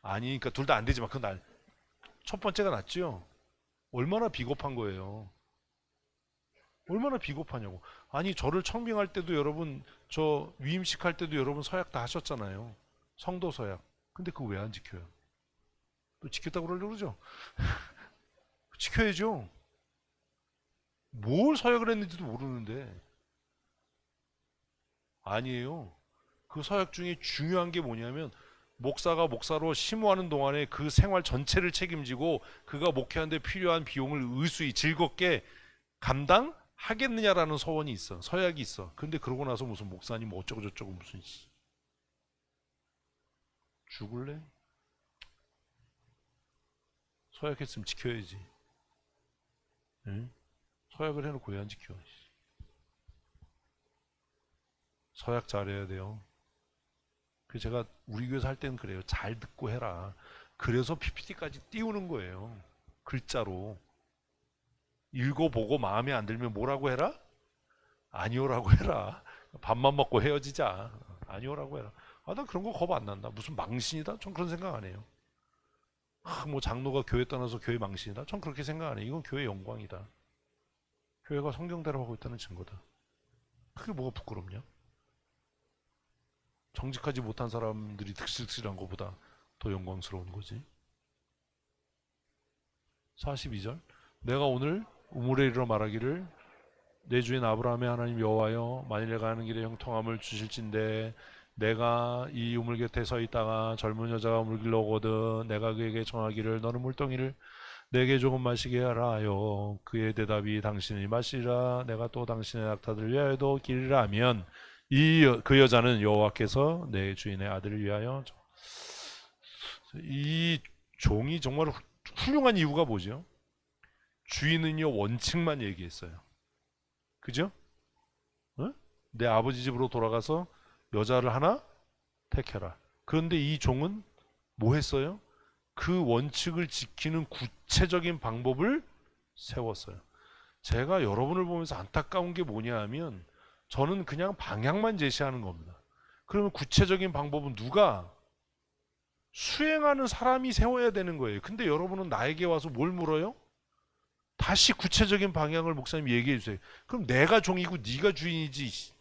아니 그러니까 둘 다 안 되지만 그건 첫 번째가 낫죠. 얼마나 비겁한 거예요. 얼마나 비겁하냐고. 아니 저를 청빙할 때도 여러분 저 위임식 할 때도 여러분 서약 다 하셨잖아요. 성도 서약. 근데 그거 왜 안 지켜요? 또 지켰다고 그러려고 그러죠? 지켜야죠. 뭘 서약을 했는지도 모르는데. 아니에요. 그 서약 중에 중요한 게 뭐냐면 목사가 목사로 심호하는 동안에 그 생활 전체를 책임지고 그가 목회하는데 필요한 비용을 의수히 즐겁게 감당하겠느냐라는 서원이 있어. 서약이 있어. 근데 그러고 나서 무슨 목사님 뭐 어쩌고 저쩌고 무슨 죽을래? 서약했으면 지켜야지. 응? 서약을 해놓고 왜 안 지켜? 서약 잘해야 돼요. 그 제가 우리 교회에서 할 때는 그래요. 잘 듣고 해라. 그래서 PPT까지 띄우는 거예요. 글자로. 읽어보고 마음에 안 들면 뭐라고 해라? 아니오라고 해라. 밥만 먹고 헤어지자. 아니오라고 해라. 아, 나 그런 거 겁 안 난다. 무슨 망신이다? 전 그런 생각 안 해요. 뭐 장로가 교회 떠나서 교회 망신이다? 전 그렇게 생각 안 해요. 이건 교회 영광이다. 교회가 성경대로 하고 있다는 증거다. 그게 뭐가 부끄럽냐? 정직하지 못한 사람들이 득실득실한 것보다 더 영광스러운 거지. 42절 내가 오늘 우물에 이르러 말하기를 내 주인 아브라함의 하나님 여호와여 만일 내가 가는 길에 형통함을 주실진데 내가 이 우물 곁에 서 있다가 젊은 여자가 물길로 오거든 내가 그에게 청하기를 너는 물동이를 내게 조금 마시게 하라 하여 그의 대답이 당신이 마시리라 내가 또 당신의 낙타들을 위하여도 기리라 하면 그 여자는 여호와께서 내 주인의 아들을 위하여 이 종이 정말 훌륭한 이유가 뭐죠? 주인은요 원칙만 얘기했어요. 그죠? 어? 내 아버지 집으로 돌아가서 여자를 하나 택해라. 그런데 이 종은 뭐 했어요? 그 원칙을 지키는 구체적인 방법을 세웠어요. 제가 여러분을 보면서 안타까운 게 뭐냐 하면 저는 그냥 방향만 제시하는 겁니다. 그러면 구체적인 방법은 누가? 수행하는 사람이 세워야 되는 거예요. 근데 여러분은 나에게 와서 뭘 물어요? 다시 구체적인 방향을 목사님 얘기해 주세요. 그럼 내가 종이고 네가 주인이지.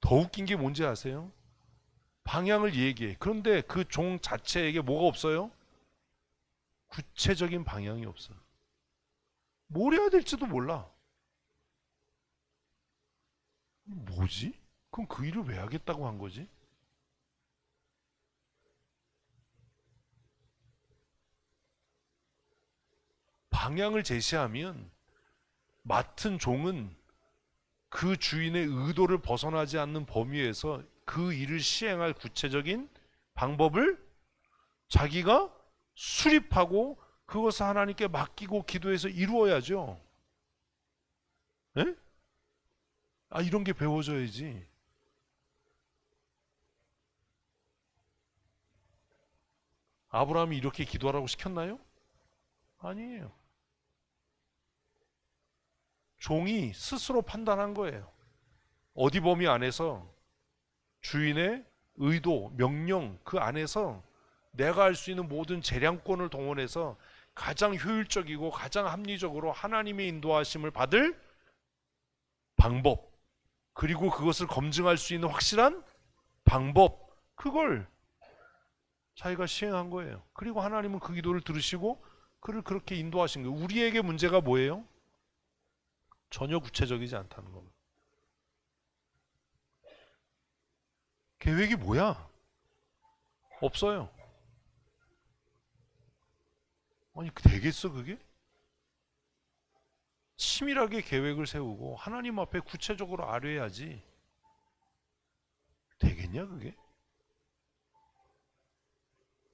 더 웃긴 게 뭔지 아세요? 방향을 얘기해. 그런데 그 종 자체에게 뭐가 없어요? 구체적인 방향이 없어. 뭘 해야 될지도 몰라. 뭐지? 그럼 그 일을 왜 하겠다고 한 거지? 방향을 제시하면 맡은 종은 그 주인의 의도를 벗어나지 않는 범위에서 그 일을 시행할 구체적인 방법을 자기가 수립하고 그것을 하나님께 맡기고 기도해서 이루어야죠. 에? 아, 이런 게 배워져야지. 아브라함이 이렇게 기도하라고 시켰나요? 아니에요. 종이 스스로 판단한 거예요. 어디 범위 안에서 주인의 의도, 명령 그 안에서 내가 할 수 있는 모든 재량권을 동원해서 가장 효율적이고 가장 합리적으로 하나님의 인도하심을 받을 방법 그리고 그것을 검증할 수 있는 확실한 방법 그걸 자기가 시행한 거예요. 그리고 하나님은 그 기도를 들으시고 그를 그렇게 인도하신 거예요. 우리에게 문제가 뭐예요? 전혀 구체적이지 않다는 겁니다. 계획이 뭐야? 없어요. 아니 되겠어 그게? 치밀하게 계획을 세우고 하나님 앞에 구체적으로 아뢰야지 되겠냐 그게?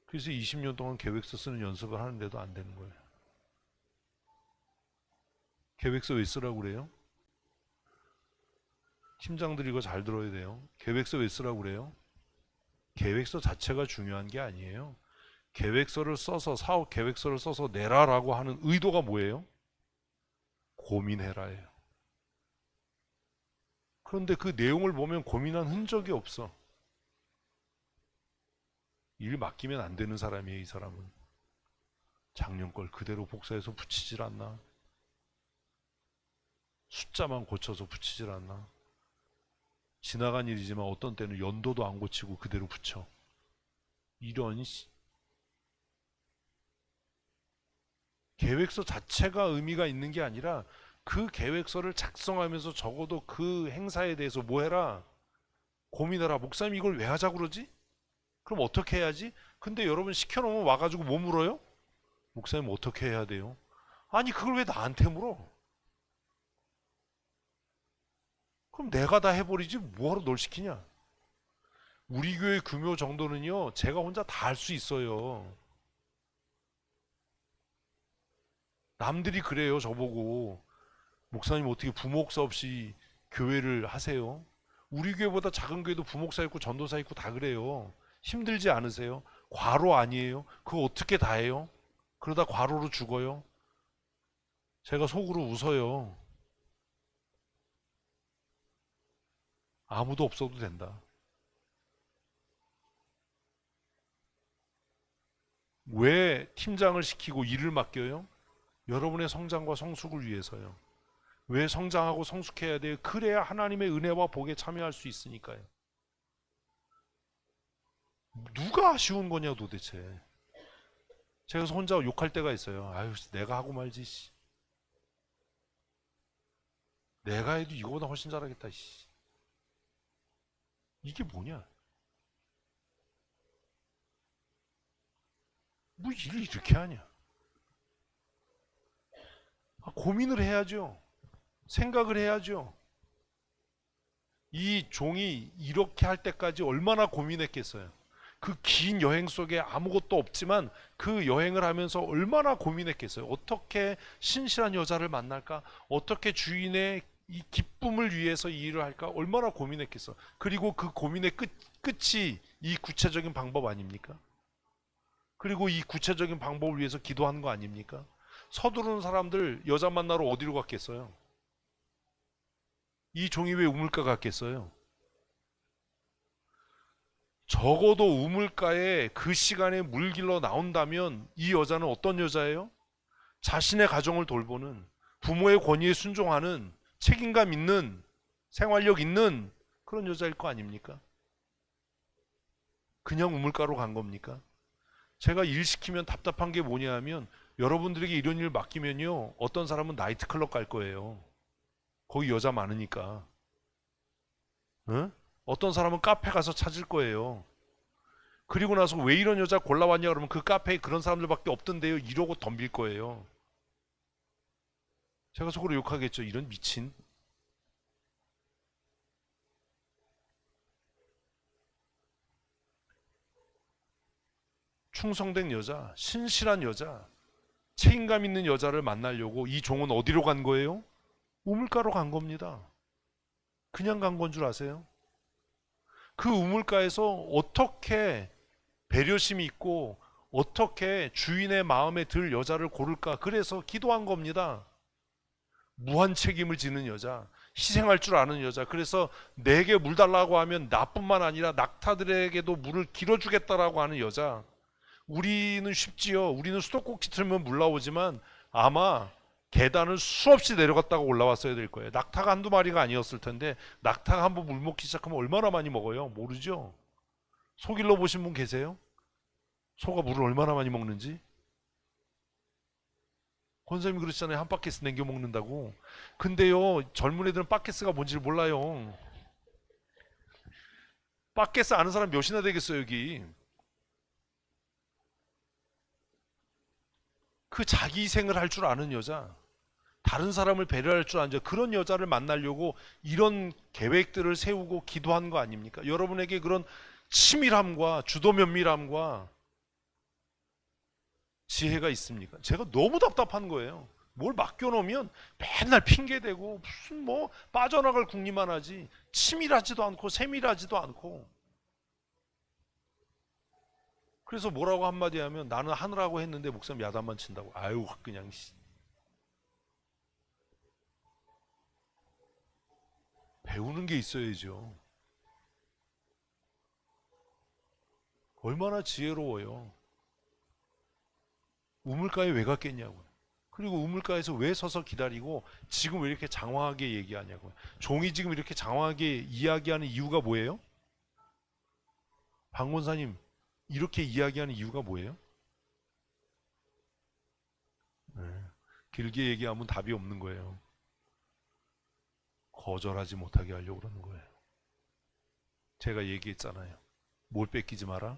그래서 20년 동안 계획서 쓰는 연습을 하는데도 안 되는 거예요. 계획서 왜 쓰라고 그래요? 팀장들이 이거 잘 들어야 돼요. 계획서 왜 쓰라고 그래요? 계획서 자체가 중요한 게 아니에요. 계획서를 써서 사업 계획서를 써서 내라라고 하는 의도가 뭐예요? 고민해라예요. 그런데 그 내용을 보면 고민한 흔적이 없어. 일 맡기면 안 되는 사람이에요, 이 사람은. 작년 걸 그대로 복사해서 붙이질 않나? 숫자만 고쳐서 붙이질 않나? 지나간 일이지만 어떤 때는 연도도 안 고치고 그대로 붙여. 이런 계획서 자체가 의미가 있는 게 아니라 그 계획서를 작성하면서 적어도 그 행사에 대해서 뭐 해라? 고민해라. 목사님 이걸 왜 하자고 그러지? 그럼 어떻게 해야지? 근데 여러분 시켜놓으면 와가지고 뭐 물어요? 목사님 어떻게 해야 돼요? 아니 그걸 왜 나한테 물어? 그럼 내가 다 해버리지 뭐하러 널 시키냐? 우리 교회 규모 정도는요 제가 혼자 다 할 수 있어요. 남들이 그래요 저보고. 목사님 어떻게 부목사 없이 교회를 하세요? 우리 교회보다 작은 교회도 부목사 있고 전도사 있고 다 그래요. 힘들지 않으세요? 과로 아니에요? 그거 어떻게 다 해요? 그러다 과로로 죽어요? 제가 속으로 웃어요. 아무도 없어도 된다. 왜 팀장을 시키고 일을 맡겨요? 여러분의 성장과 성숙을 위해서요. 왜 성장하고 성숙해야 돼요? 그래야 하나님의 은혜와 복에 참여할 수 있으니까요. 누가 아쉬운 거냐 도대체. 제가 혼자 욕할 때가 있어요. 아유 내가 하고 말지. 내가 해도 이거보다 훨씬 잘하겠다. 이게 뭐냐? 뭐 일을 이렇게 하냐? 고민을 해야죠. 생각을 해야죠. 이 종이 이렇게 할 때까지 얼마나 고민했겠어요. 그 긴 여행 속에 아무것도 없지만 그 여행을 하면서 얼마나 고민했겠어요. 어떻게 신실한 여자를 만날까? 어떻게 주인의 이 기쁨을 위해서 이 일을 할까? 얼마나 고민했겠어. 그리고 그 고민의 끝이 이 구체적인 방법 아닙니까? 그리고 이 구체적인 방법을 위해서 기도하는 거 아닙니까? 서두르는 사람들 여자 만나러 어디로 갔겠어요? 이 종이 왜 우물가 갔겠어요? 적어도 우물가에 그 시간에 물 길러 나온다면 이 여자는 어떤 여자예요? 자신의 가정을 돌보는, 부모의 권위에 순종하는, 책임감 있는, 생활력 있는 그런 여자일 거 아닙니까? 그냥 우물가로 간 겁니까? 제가 일 시키면 답답한 게 뭐냐 하면 여러분들에게 이런 일 맡기면요 어떤 사람은 나이트클럽 갈 거예요. 거기 여자 많으니까. 응? 어떤 사람은 카페 가서 찾을 거예요. 그리고 나서 왜 이런 여자 골라왔냐 그러면 그 카페에 그런 사람들밖에 없던데요 이러고 덤빌 거예요. 제가 속으로 욕하겠죠. 이런 미친. 충성된 여자, 신실한 여자, 책임감 있는 여자를 만나려고 이 종은 어디로 간 거예요? 우물가로 간 겁니다. 그냥 간 건 줄 아세요? 그 우물가에서 어떻게 배려심이 있고 어떻게 주인의 마음에 들 여자를 고를까? 그래서 기도한 겁니다. 무한 책임을 지는 여자, 희생할 줄 아는 여자. 그래서 내게 물 달라고 하면 나뿐만 아니라 낙타들에게도 물을 길어주겠다라고 하는 여자. 우리는 쉽지요. 우리는 수도꼭지 틀면 물 나오지만 아마 계단을 수없이 내려갔다가 올라왔어야 될 거예요. 낙타가 한두 마리가 아니었을 텐데 낙타가 한번 물 먹기 시작하면 얼마나 많이 먹어요? 모르죠? 소 길러 보신 분 계세요? 소가 물을 얼마나 많이 먹는지? 권사님이 그러시잖아요. 한 바켓스 남겨 먹는다고. 근데요, 젊은 애들은 바켓스가 뭔지 몰라요. 바켓스 아는 사람 몇이나 되겠어요, 여기. 그 자기 희생을 할 줄 아는 여자, 다른 사람을 배려할 줄 아는 여자, 그런 여자를 만나려고 이런 계획들을 세우고 기도한 거 아닙니까? 여러분에게 그런 치밀함과 주도 면밀함과 지혜가 있습니까? 제가 너무 답답한 거예요. 뭘 맡겨놓으면 맨날 핑계대고 무슨 뭐 빠져나갈 궁리만 하지, 치밀하지도 않고 세밀하지도 않고. 그래서 뭐라고 한마디 하면 나는 하느라고 했는데 목사님 야단만 친다고. 아유 그냥 배우는 게 있어야죠. 얼마나 지혜로워요. 우물가에 왜 갔겠냐고요. 그리고 우물가에서 왜 서서 기다리고 지금 왜 이렇게 장황하게 얘기하냐고요. 종이 지금 이렇게 장황하게 이야기하는 이유가 뭐예요? 박 권사님 이렇게 이야기하는 이유가 뭐예요? 네. 길게 얘기하면 답이 없는 거예요. 거절하지 못하게 하려고 그러는 거예요. 제가 얘기했잖아요. 뭘 뺏기지 마라?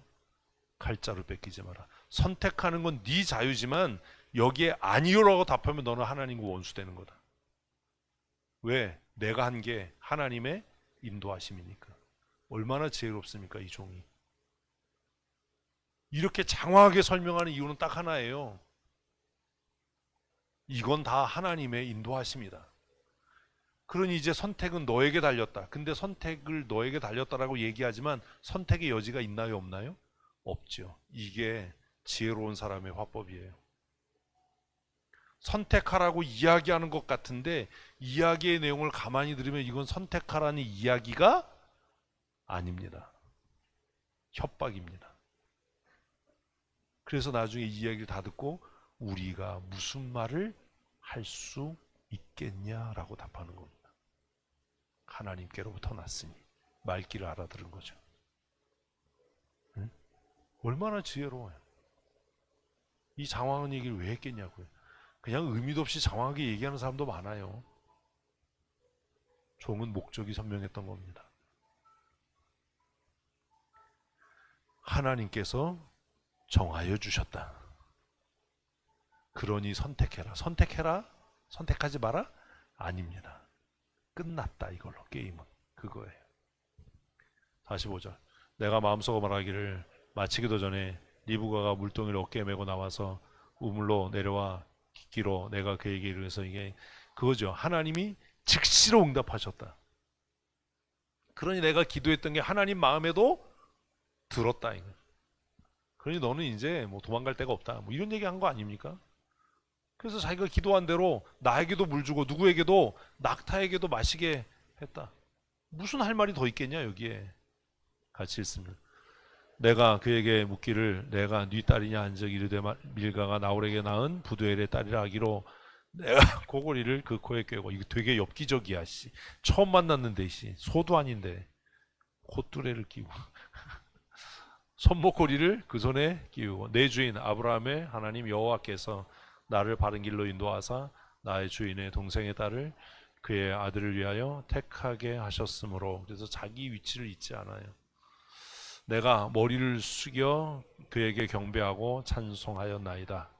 칼자루 뺏기지 마라. 선택하는 건 네 자유지만 여기에 아니요라고 답하면 너는 하나님과 원수되는 거다. 왜? 내가 한 게 하나님의 인도하심이니까. 얼마나 지혜롭습니까 이 종이. 이렇게 장황하게 설명하는 이유는 딱 하나예요. 이건 다 하나님의 인도하심이다. 그러니 이제 선택은 너에게 달렸다. 근데 선택을 너에게 달렸다라고 얘기하지만 선택의 여지가 있나요 없나요? 없죠. 이게 지혜로운 사람의 화법이에요. 선택하라고 이야기하는 것 같은데 이야기의 내용을 가만히 들으면 이건 선택하라는 이야기가 아닙니다. 협박입니다. 그래서 나중에 이 이야기를 다 듣고 우리가 무슨 말을 할 수 있겠냐라고 답하는 겁니다. 하나님께로부터 났으니 말귀를 알아들은 거죠. 응? 얼마나 지혜로워요. 이 장황한 얘기를 왜 했겠냐고요. 그냥 의미도 없이 장황하게 얘기하는 사람도 많아요. 종은 목적이 선명했던 겁니다. 하나님께서 정하여 주셨다. 그러니 선택해라. 선택해라? 선택하지 마라? 아닙니다. 끝났다 이걸로 게임은. 그거예요. 45절. 내가 마음속으로 말하기를 마치기도 전에 리브가가 물동이를 어깨에 메고 나와서 우물로 내려와 기로 내가 그에게 이르면서 이게 그거죠. 하나님이 즉시로 응답하셨다. 그러니 내가 기도했던 게 하나님 마음에도 들었다 이거. 그러니 너는 이제 뭐 도망갈 데가 없다. 뭐 이런 얘기 한 거 아닙니까? 그래서 자기가 기도한 대로 나에게도 물 주고 누구에게도 낙타에게도 마시게 했다. 무슨 할 말이 더 있겠냐 여기에. 같이 읽습니다. 내가 그에게 묻기를 내가 네 딸이냐 한적 이르되 밀가가 나홀에게 낳은 부두엘의 딸이라 하기로 내가 고고리를 그 코에 꿰고. 이거 되게 엽기적이야 씨. 처음 만났는데 씨 소도 아닌데 콧뚜레를 끼고 손목고리를 그 손에 끼우고 내 주인 아브라함의 하나님 여호와께서 나를 바른 길로 인도하사 나의 주인의 동생의 딸을 그의 아들을 위하여 택하게 하셨으므로. 그래서 자기 위치를 잊지 않아요. 내가 머리를 숙여 그에게 경배하고 찬송하였나이다.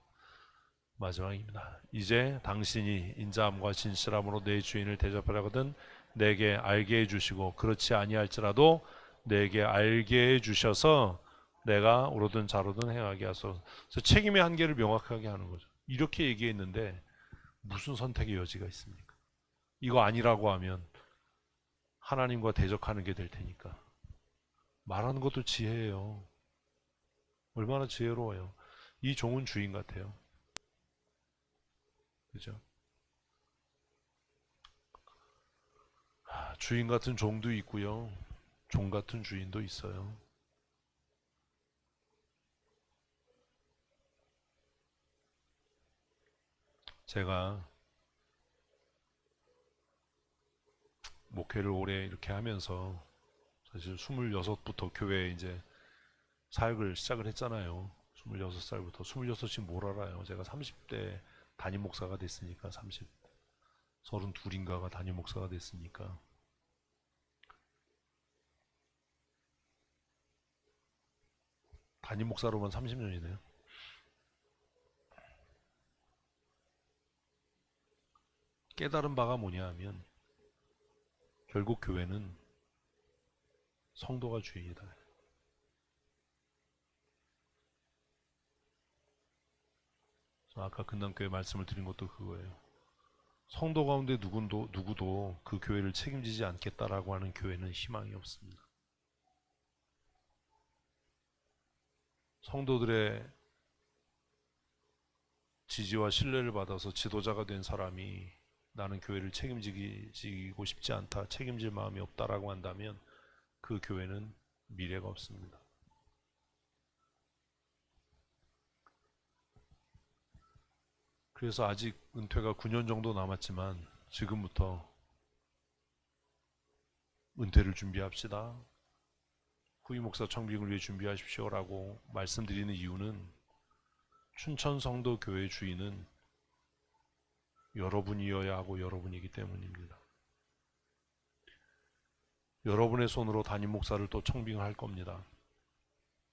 마지막입니다. 이제 당신이 인자함과 진실함으로 내 주인을 대접하려거든 내게 알게 해주시고 그렇지 아니할지라도 내게 알게 해주셔서 내가 오르든 좌로든 행하게 하소서. 책임의 한계를 명확하게 하는 거죠. 이렇게 얘기했는데 무슨 선택의 여지가 있습니까? 이거 아니라고 하면 하나님과 대적하는 게 될 테니까. 말하는 것도 지혜예요. 얼마나 지혜로워요. 이 종은 주인 같아요. 그죠? 주인 같은 종도 있고요. 종 같은 주인도 있어요. 제가 목회를 오래 이렇게 하면서 사실 26부터 교회에 이제 사역을 시작을 했잖아요. 26살부터. 26이 뭘 알아요. 제가 30대 담임 목사가 됐으니까 32인가가 담임 목사가 됐으니까 담임 목사로만 30년이네요. 깨달은 바가 뭐냐 하면 결국 교회는 성도가 주인이다. 아까 금남교회 말씀을 드린 것도 그거예요. 성도 가운데 누구도 그 교회를 책임지지 않겠다라고 하는 교회는 희망이 없습니다. 성도들의 지지와 신뢰를 받아서 지도자가 된 사람이 나는 교회를 책임지고 싶지 않다, 책임질 마음이 없다라고 한다면 그 교회는 미래가 없습니다. 그래서 아직 은퇴가 9년 정도 남았지만 지금부터 은퇴를 준비합시다. 후임 목사 청빙을 위해 준비하십시오라고 말씀드리는 이유는 춘천성도 교회 주인은 여러분이어야 하고 여러분이기 때문입니다. 여러분의 손으로 담임 목사를 또 청빙할 겁니다.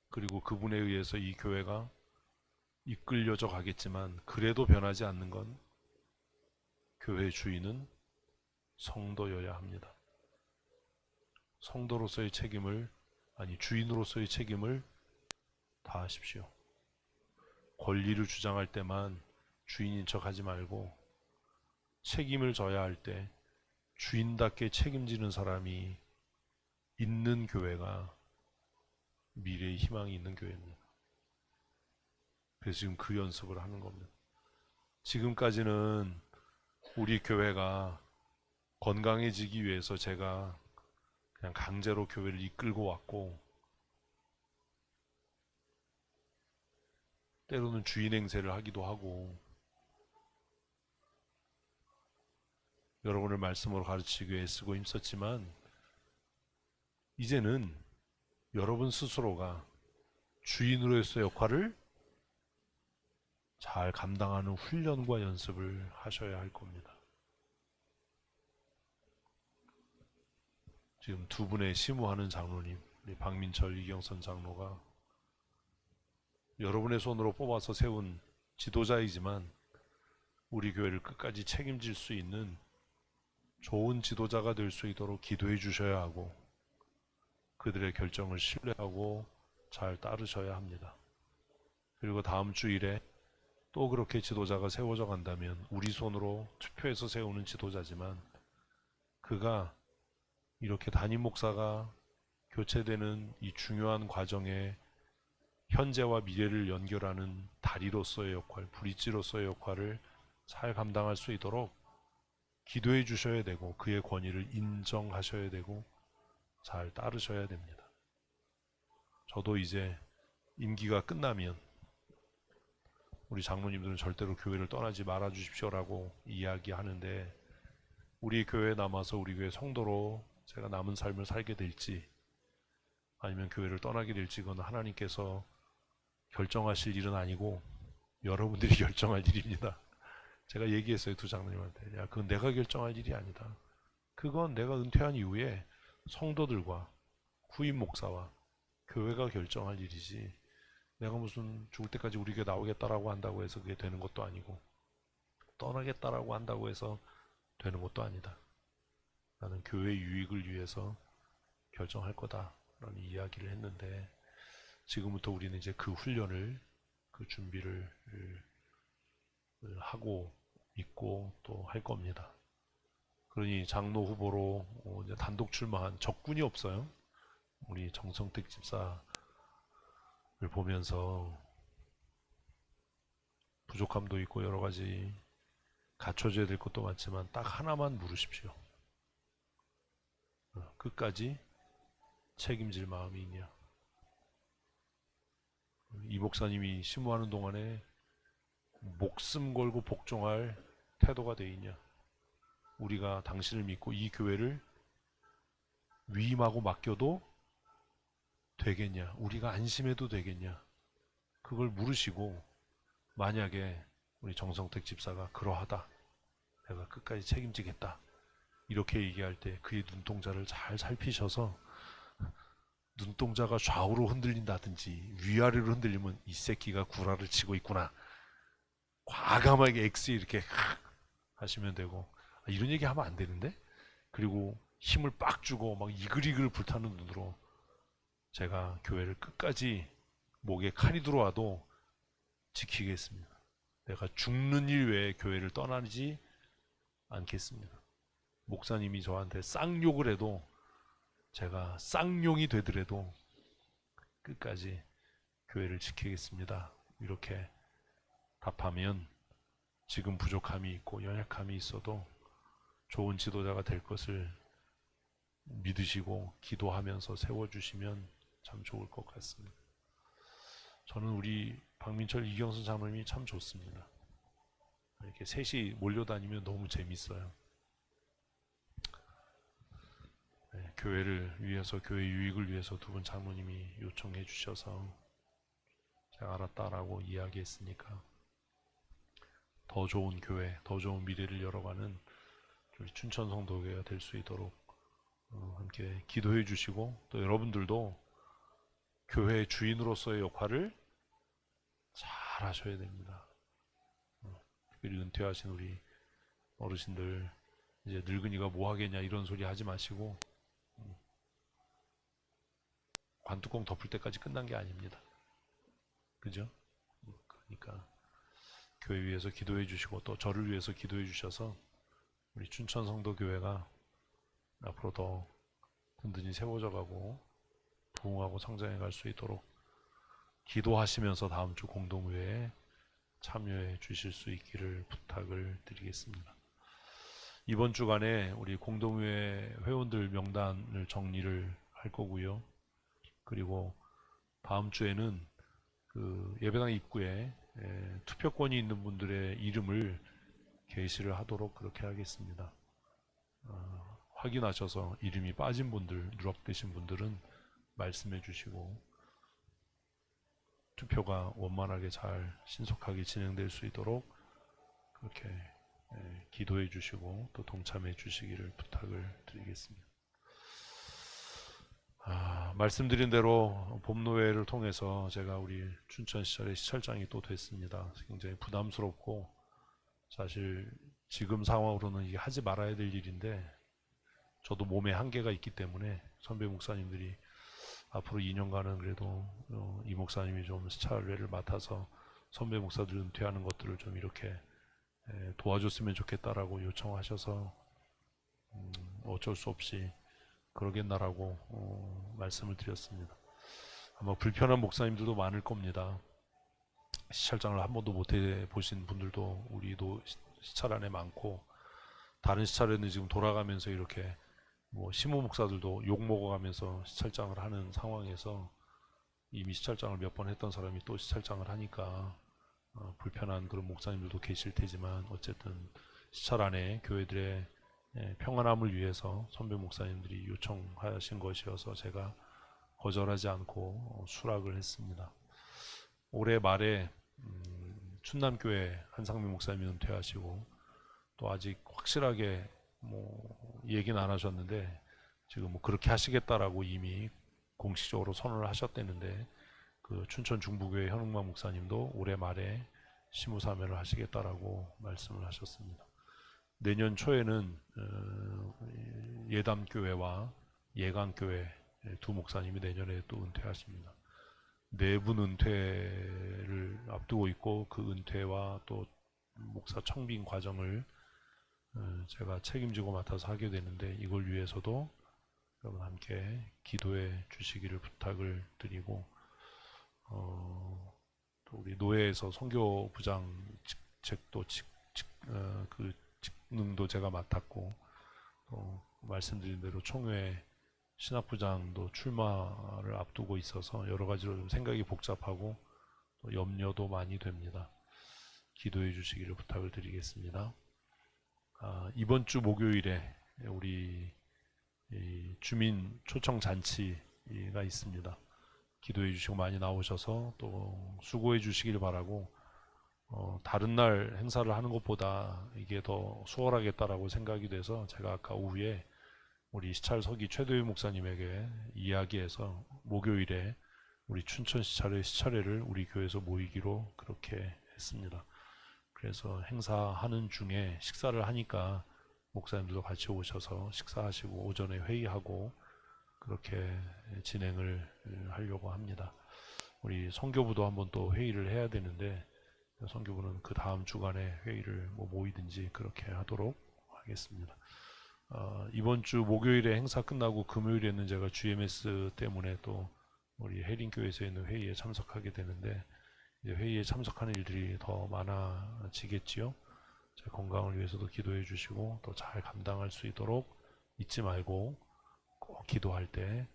그리고 그분에 의해서 이 교회가 이끌려져 가겠지만 그래도 변하지 않는 건 교회 주인은 성도여야 합니다. 성도로서의 책임을, 주인으로서의 책임을 다하십시오. 권리를 주장할 때만 주인인 척 하지 말고 책임을 져야 할 때 주인답게 책임지는 사람이 있는 교회가 미래의 희망이 있는 교회입니다. 그래서 지금 그 연습을 하는 겁니다. 지금까지는 우리 교회가 건강해지기 위해서 제가 그냥 강제로 교회를 이끌고 왔고 때로는 주인 행세를 하기도 하고 여러분을 말씀으로 가르치기 위해 쓰고 힘썼지만 이제는 여러분 스스로가 주인으로서의 역할을 잘 감당하는 훈련과 연습을 하셔야 할 겁니다. 지금 두 분의 시무하는 장로님, 박민철, 이경선 장로가 여러분의 손으로 뽑아서 세운 지도자이지만 우리 교회를 끝까지 책임질 수 있는 좋은 지도자가 될 수 있도록 기도해 주셔야 하고 그들의 결정을 신뢰하고 잘 따르셔야 합니다. 그리고 다음 주일에 또 그렇게 지도자가 세워져 간다면 우리 손으로 투표해서 세우는 지도자지만 그가 이렇게 담임 목사가 교체되는 이 중요한 과정에 현재와 미래를 연결하는 다리로서의 역할, 브릿지로서의 역할을 잘 감당할 수 있도록 기도해 주셔야 되고 그의 권위를 인정하셔야 되고 잘 따르셔야 됩니다. 저도 이제 임기가 끝나면 우리 장로님들은 절대로 교회를 떠나지 말아 주십시오라고 이야기하는데 우리 교회에 남아서 우리 교회 성도로 제가 남은 삶을 살게 될지 아니면 교회를 떠나게 될지 그건 하나님께서 결정하실 일은 아니고 여러분들이 결정할 일입니다. 제가 얘기했어요, 두 장로님한테. 야, 그건 내가 결정할 일이 아니다. 그건 내가 은퇴한 이후에 성도들과 후임 목사와 교회가 결정할 일이지 내가 무슨 죽을 때까지 우리 교회 나오겠다라고 한다고 해서 그게 되는 것도 아니고 떠나겠다라고 한다고 해서 되는 것도 아니다. 나는 교회 유익을 위해서 결정할 거다라는 이야기를 했는데 지금부터 우리는 이제 그 훈련을, 그 준비를 하고 있고 또 할 겁니다. 그러니 장로 후보로 이제 단독 출마한 적군이 없어요. 우리 정성택 집사를 보면서 부족함도 있고 여러 가지 갖춰줘야 될 것도 많지만 딱 하나만 물으십시오. 끝까지 책임질 마음이 있냐? 이 목사님이 심무하는 동안에 목숨 걸고 복종할 태도가 돼 있냐? 우리가 당신을 믿고 이 교회를 위임하고 맡겨도 되겠냐? 우리가 안심해도 되겠냐? 그걸 물으시고 만약에 우리 정성택 집사가 그러하다, 내가 끝까지 책임지겠다 이렇게 얘기할 때 그의 눈동자를 잘 살피셔서 눈동자가 좌우로 흔들린다든지 위아래로 흔들리면 이 새끼가 구라를 치고 있구나, 과감하게 X 이렇게 하시면 되고, 이런 얘기 하면 안 되는데, 그리고 힘을 빡 주고 막 이글이글 불타는 눈으로 제가 교회를 끝까지 목에 칼이 들어와도 지키겠습니다. 내가 죽는 일 외에 교회를 떠나지 않겠습니다. 목사님이 저한테 쌍욕을 해도 제가 쌍용이 되더라도 끝까지 교회를 지키겠습니다. 이렇게 답하면 지금 부족함이 있고 연약함이 있어도 좋은 지도자가 될 것을 믿으시고 기도하면서 세워주시면 참 좋을 것 같습니다. 저는 우리 박민철 이경선 장로님이 참 좋습니다. 이렇게 셋이 몰려다니면 너무 재밌어요. 네, 교회를 위해서, 교회 유익을 위해서 두 분 장로님이 요청해 주셔서 제가 알았다라고 이야기했으니까 더 좋은 교회, 더 좋은 미래를 열어가는 우리 춘천 성도교회가 될 수 있도록 함께 기도해 주시고, 또 여러분들도 교회 주인으로서의 역할을 잘 하셔야 됩니다. 특별히 은퇴하신 우리 어르신들, 이제 늙은이가 뭐 하겠냐 이런 소리 하지 마시고, 관뚜껑 덮을 때까지 끝난 게 아닙니다. 그죠? 그러니까 교회 위해서 기도해 주시고 또 저를 위해서 기도해 주셔서 우리 춘천 성도교회가 앞으로 더 든든히 세워져 가고 부흥하고 성장해 갈 수 있도록 기도하시면서 다음 주 공동회에 참여해 주실 수 있기를 부탁을 드리겠습니다. 이번 주간에 우리 공동회 회원들 명단을 정리를 할 거고요. 그리고 다음 주에는 그 예배당 입구에 투표권이 있는 분들의 이름을 게시를 하도록 그렇게 하겠습니다. 확인하셔서 이름이 빠진 분들, 누락되신 분들은 말씀해 주시고 투표가 원만하게 잘 신속하게 진행될 수 있도록 그렇게 기도해 주시고 또 동참해 주시기를 부탁을 드리겠습니다. 말씀드린 대로 봄노회를 통해서 제가 우리 춘천 시절의 시찰장이 또 됐습니다. 굉장히 부담스럽고 사실 지금 상황으로는 이게 하지 말아야 될 일인데 저도 몸에 한계가 있기 때문에 선배 목사님들이 앞으로 2년간은 그래도 이 목사님이 좀 시찰회를 맡아서 선배 목사들 은퇴하는 것들을 좀 이렇게 도와줬으면 좋겠다라고 요청하셔서 어쩔 수 없이 그러겠나라고 말씀을 드렸습니다. 아마 불편한 목사님들도 많을 겁니다. 시찰장을 한 번도 못 해보신 분들도 우리도 시찰 안에 많고, 다른 시찰에는 지금 돌아가면서 이렇게 뭐 시모 목사들도 욕 먹어가면서 시찰장을 하는 상황에서 이미 시찰장을 몇 번 했던 사람이 또 시찰장을 하니까 불편한 그런 목사님들도 계실 테지만, 어쨌든 시찰 안에 교회들의 평안함을 위해서 선배 목사님들이 요청하신 것이어서 제가 거절하지 않고 수락을 했습니다. 올해 말에 춘남교회 한상민 목사님이 은퇴하시고 또 아직 확실하게 뭐 얘기는 안 하셨는데 지금 뭐 그렇게 하시겠다라고 이미 공식적으로 선언을 하셨다는데, 그 춘천 중부교회 현웅만 목사님도 올해 말에 시무사면을 하시겠다라고 말씀을 하셨습니다. 내년 초에는 예담교회와 예강교회 두 목사님이 내년에 또 은퇴하십니다. 네 분 은퇴를 앞두고 있고 그 은퇴와 또 목사 청빙 과정을 제가 책임지고 맡아서 하게 되는데, 이걸 위해서도 여러분 함께 기도해 주시기를 부탁을 드리고, 또 우리 노회에서 선교부장 직책도 그 직능도 제가 맡았고, 또 말씀드린 대로 총회 신학부장도 출마를 앞두고 있어서 여러 가지로 좀 생각이 복잡하고 또 염려도 많이 됩니다. 기도해 주시기를 부탁을 드리겠습니다. 이번 주 목요일에 우리 주민 초청 잔치가 있습니다. 기도해 주시고 많이 나오셔서 또 수고해 주시길 바라고, 다른 날 행사를 하는 것보다 이게 더 수월하겠다라고 생각이 돼서 제가 아까 오후에 우리 시찰 서기 최도희 목사님에게 이야기해서 목요일에 우리 춘천 시찰회를 우리 교회에서 모이기로 그렇게 했습니다. 그래서 행사하는 중에 식사를 하니까 목사님들도 같이 오셔서 식사하시고 오전에 회의하고 그렇게 진행을 하려고 합니다. 우리 선교부도 한번 또 회의를 해야 되는데 선교부는 그 다음 주간에 회의를 모이든지 그렇게 하도록 하겠습니다. 이번 주 목요일에 행사 끝나고 금요일에는 제가 GMS 때문에 또 우리 해린교회에서 있는 회의에 참석하게 되는데 이제 회의에 참석하는 일들이 더 많아지겠지요. 제 건강을 위해서도 기도해 주시고 또 잘 감당할 수 있도록 잊지 말고 꼭 기도할 때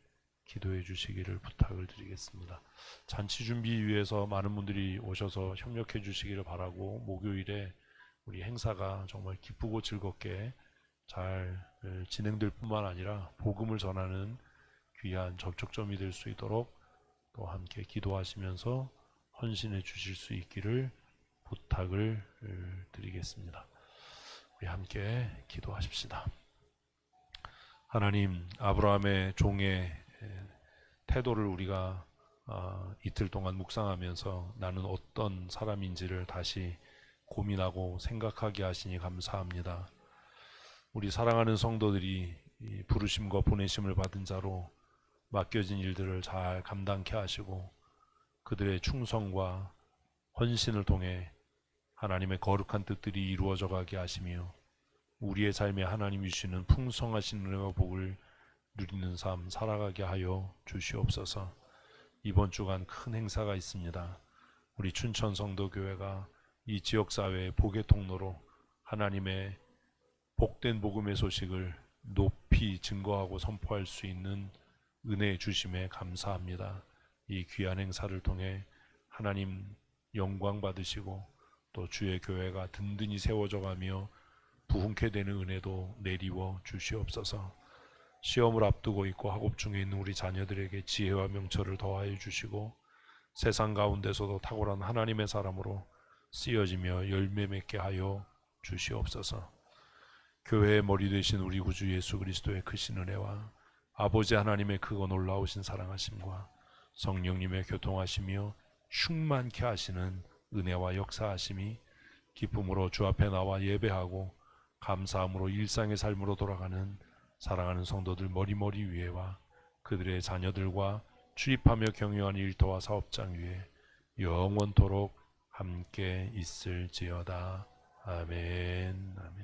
기도해 주시기를 부탁을 드리겠습니다. 잔치 준비 위해서 많은 분들이 오셔서 협력해 주시기를 바라고 목요일에 우리 행사가 정말 기쁘고 즐겁게 잘 진행될 뿐만 아니라 복음을 전하는 귀한 접촉점이 될 수 있도록 또 함께 기도하시면서 헌신해 주실 수 있기를 부탁을 드리겠습니다. 우리 함께 기도하십시다. 하나님, 아브라함의 종의 태도를 우리가 이틀 동안 묵상하면서 나는 어떤 사람인지를 다시 고민하고 생각하게 하시니 감사합니다. 우리 사랑하는 성도들이 이 부르심과 보내심을 받은 자로 맡겨진 일들을 잘 감당케 하시고 그들의 충성과 헌신을 통해 하나님의 거룩한 뜻들이 이루어져 가게 하시며 우리의 삶에 하나님이 주시는 풍성하신 은혜와 복을 누리는 삶 살아가게 하여 주시옵소서. 이번 주간 큰 행사가 있습니다. 우리 춘천 성도교회가 이 지역사회의 복의 통로로 하나님의 복된 복음의 소식을 높이 증거하고 선포할 수 있는 은혜 주심에 감사합니다. 이 귀한 행사를 통해 하나님 영광 받으시고 또 주의 교회가 든든히 세워져 가며 부흥케 되는 은혜도 내리워 주시옵소서. 시험을 앞두고 있고 학업 중에 있는 우리 자녀들에게 지혜와 명철을 더하여 주시고 세상 가운데서도 탁월한 하나님의 사람으로 쓰여지며 열매 맺게 하여 주시옵소서. 교회의 머리 되신 우리 구주 예수 그리스도의 크신 은혜와 아버지 하나님의 크고 놀라우신 사랑하심과 성령님의 교통하시며 충만케 하시는 은혜와 역사하심이 기쁨으로 주 앞에 나와 예배하고 감사함으로 일상의 삶으로 돌아가는 사랑하는 성도들 머리머리 위에와 그들의 자녀들과 출입하며 경영하는 일터와 사업장 위에 영원토록 함께 있을지어다. 아멘. 아멘.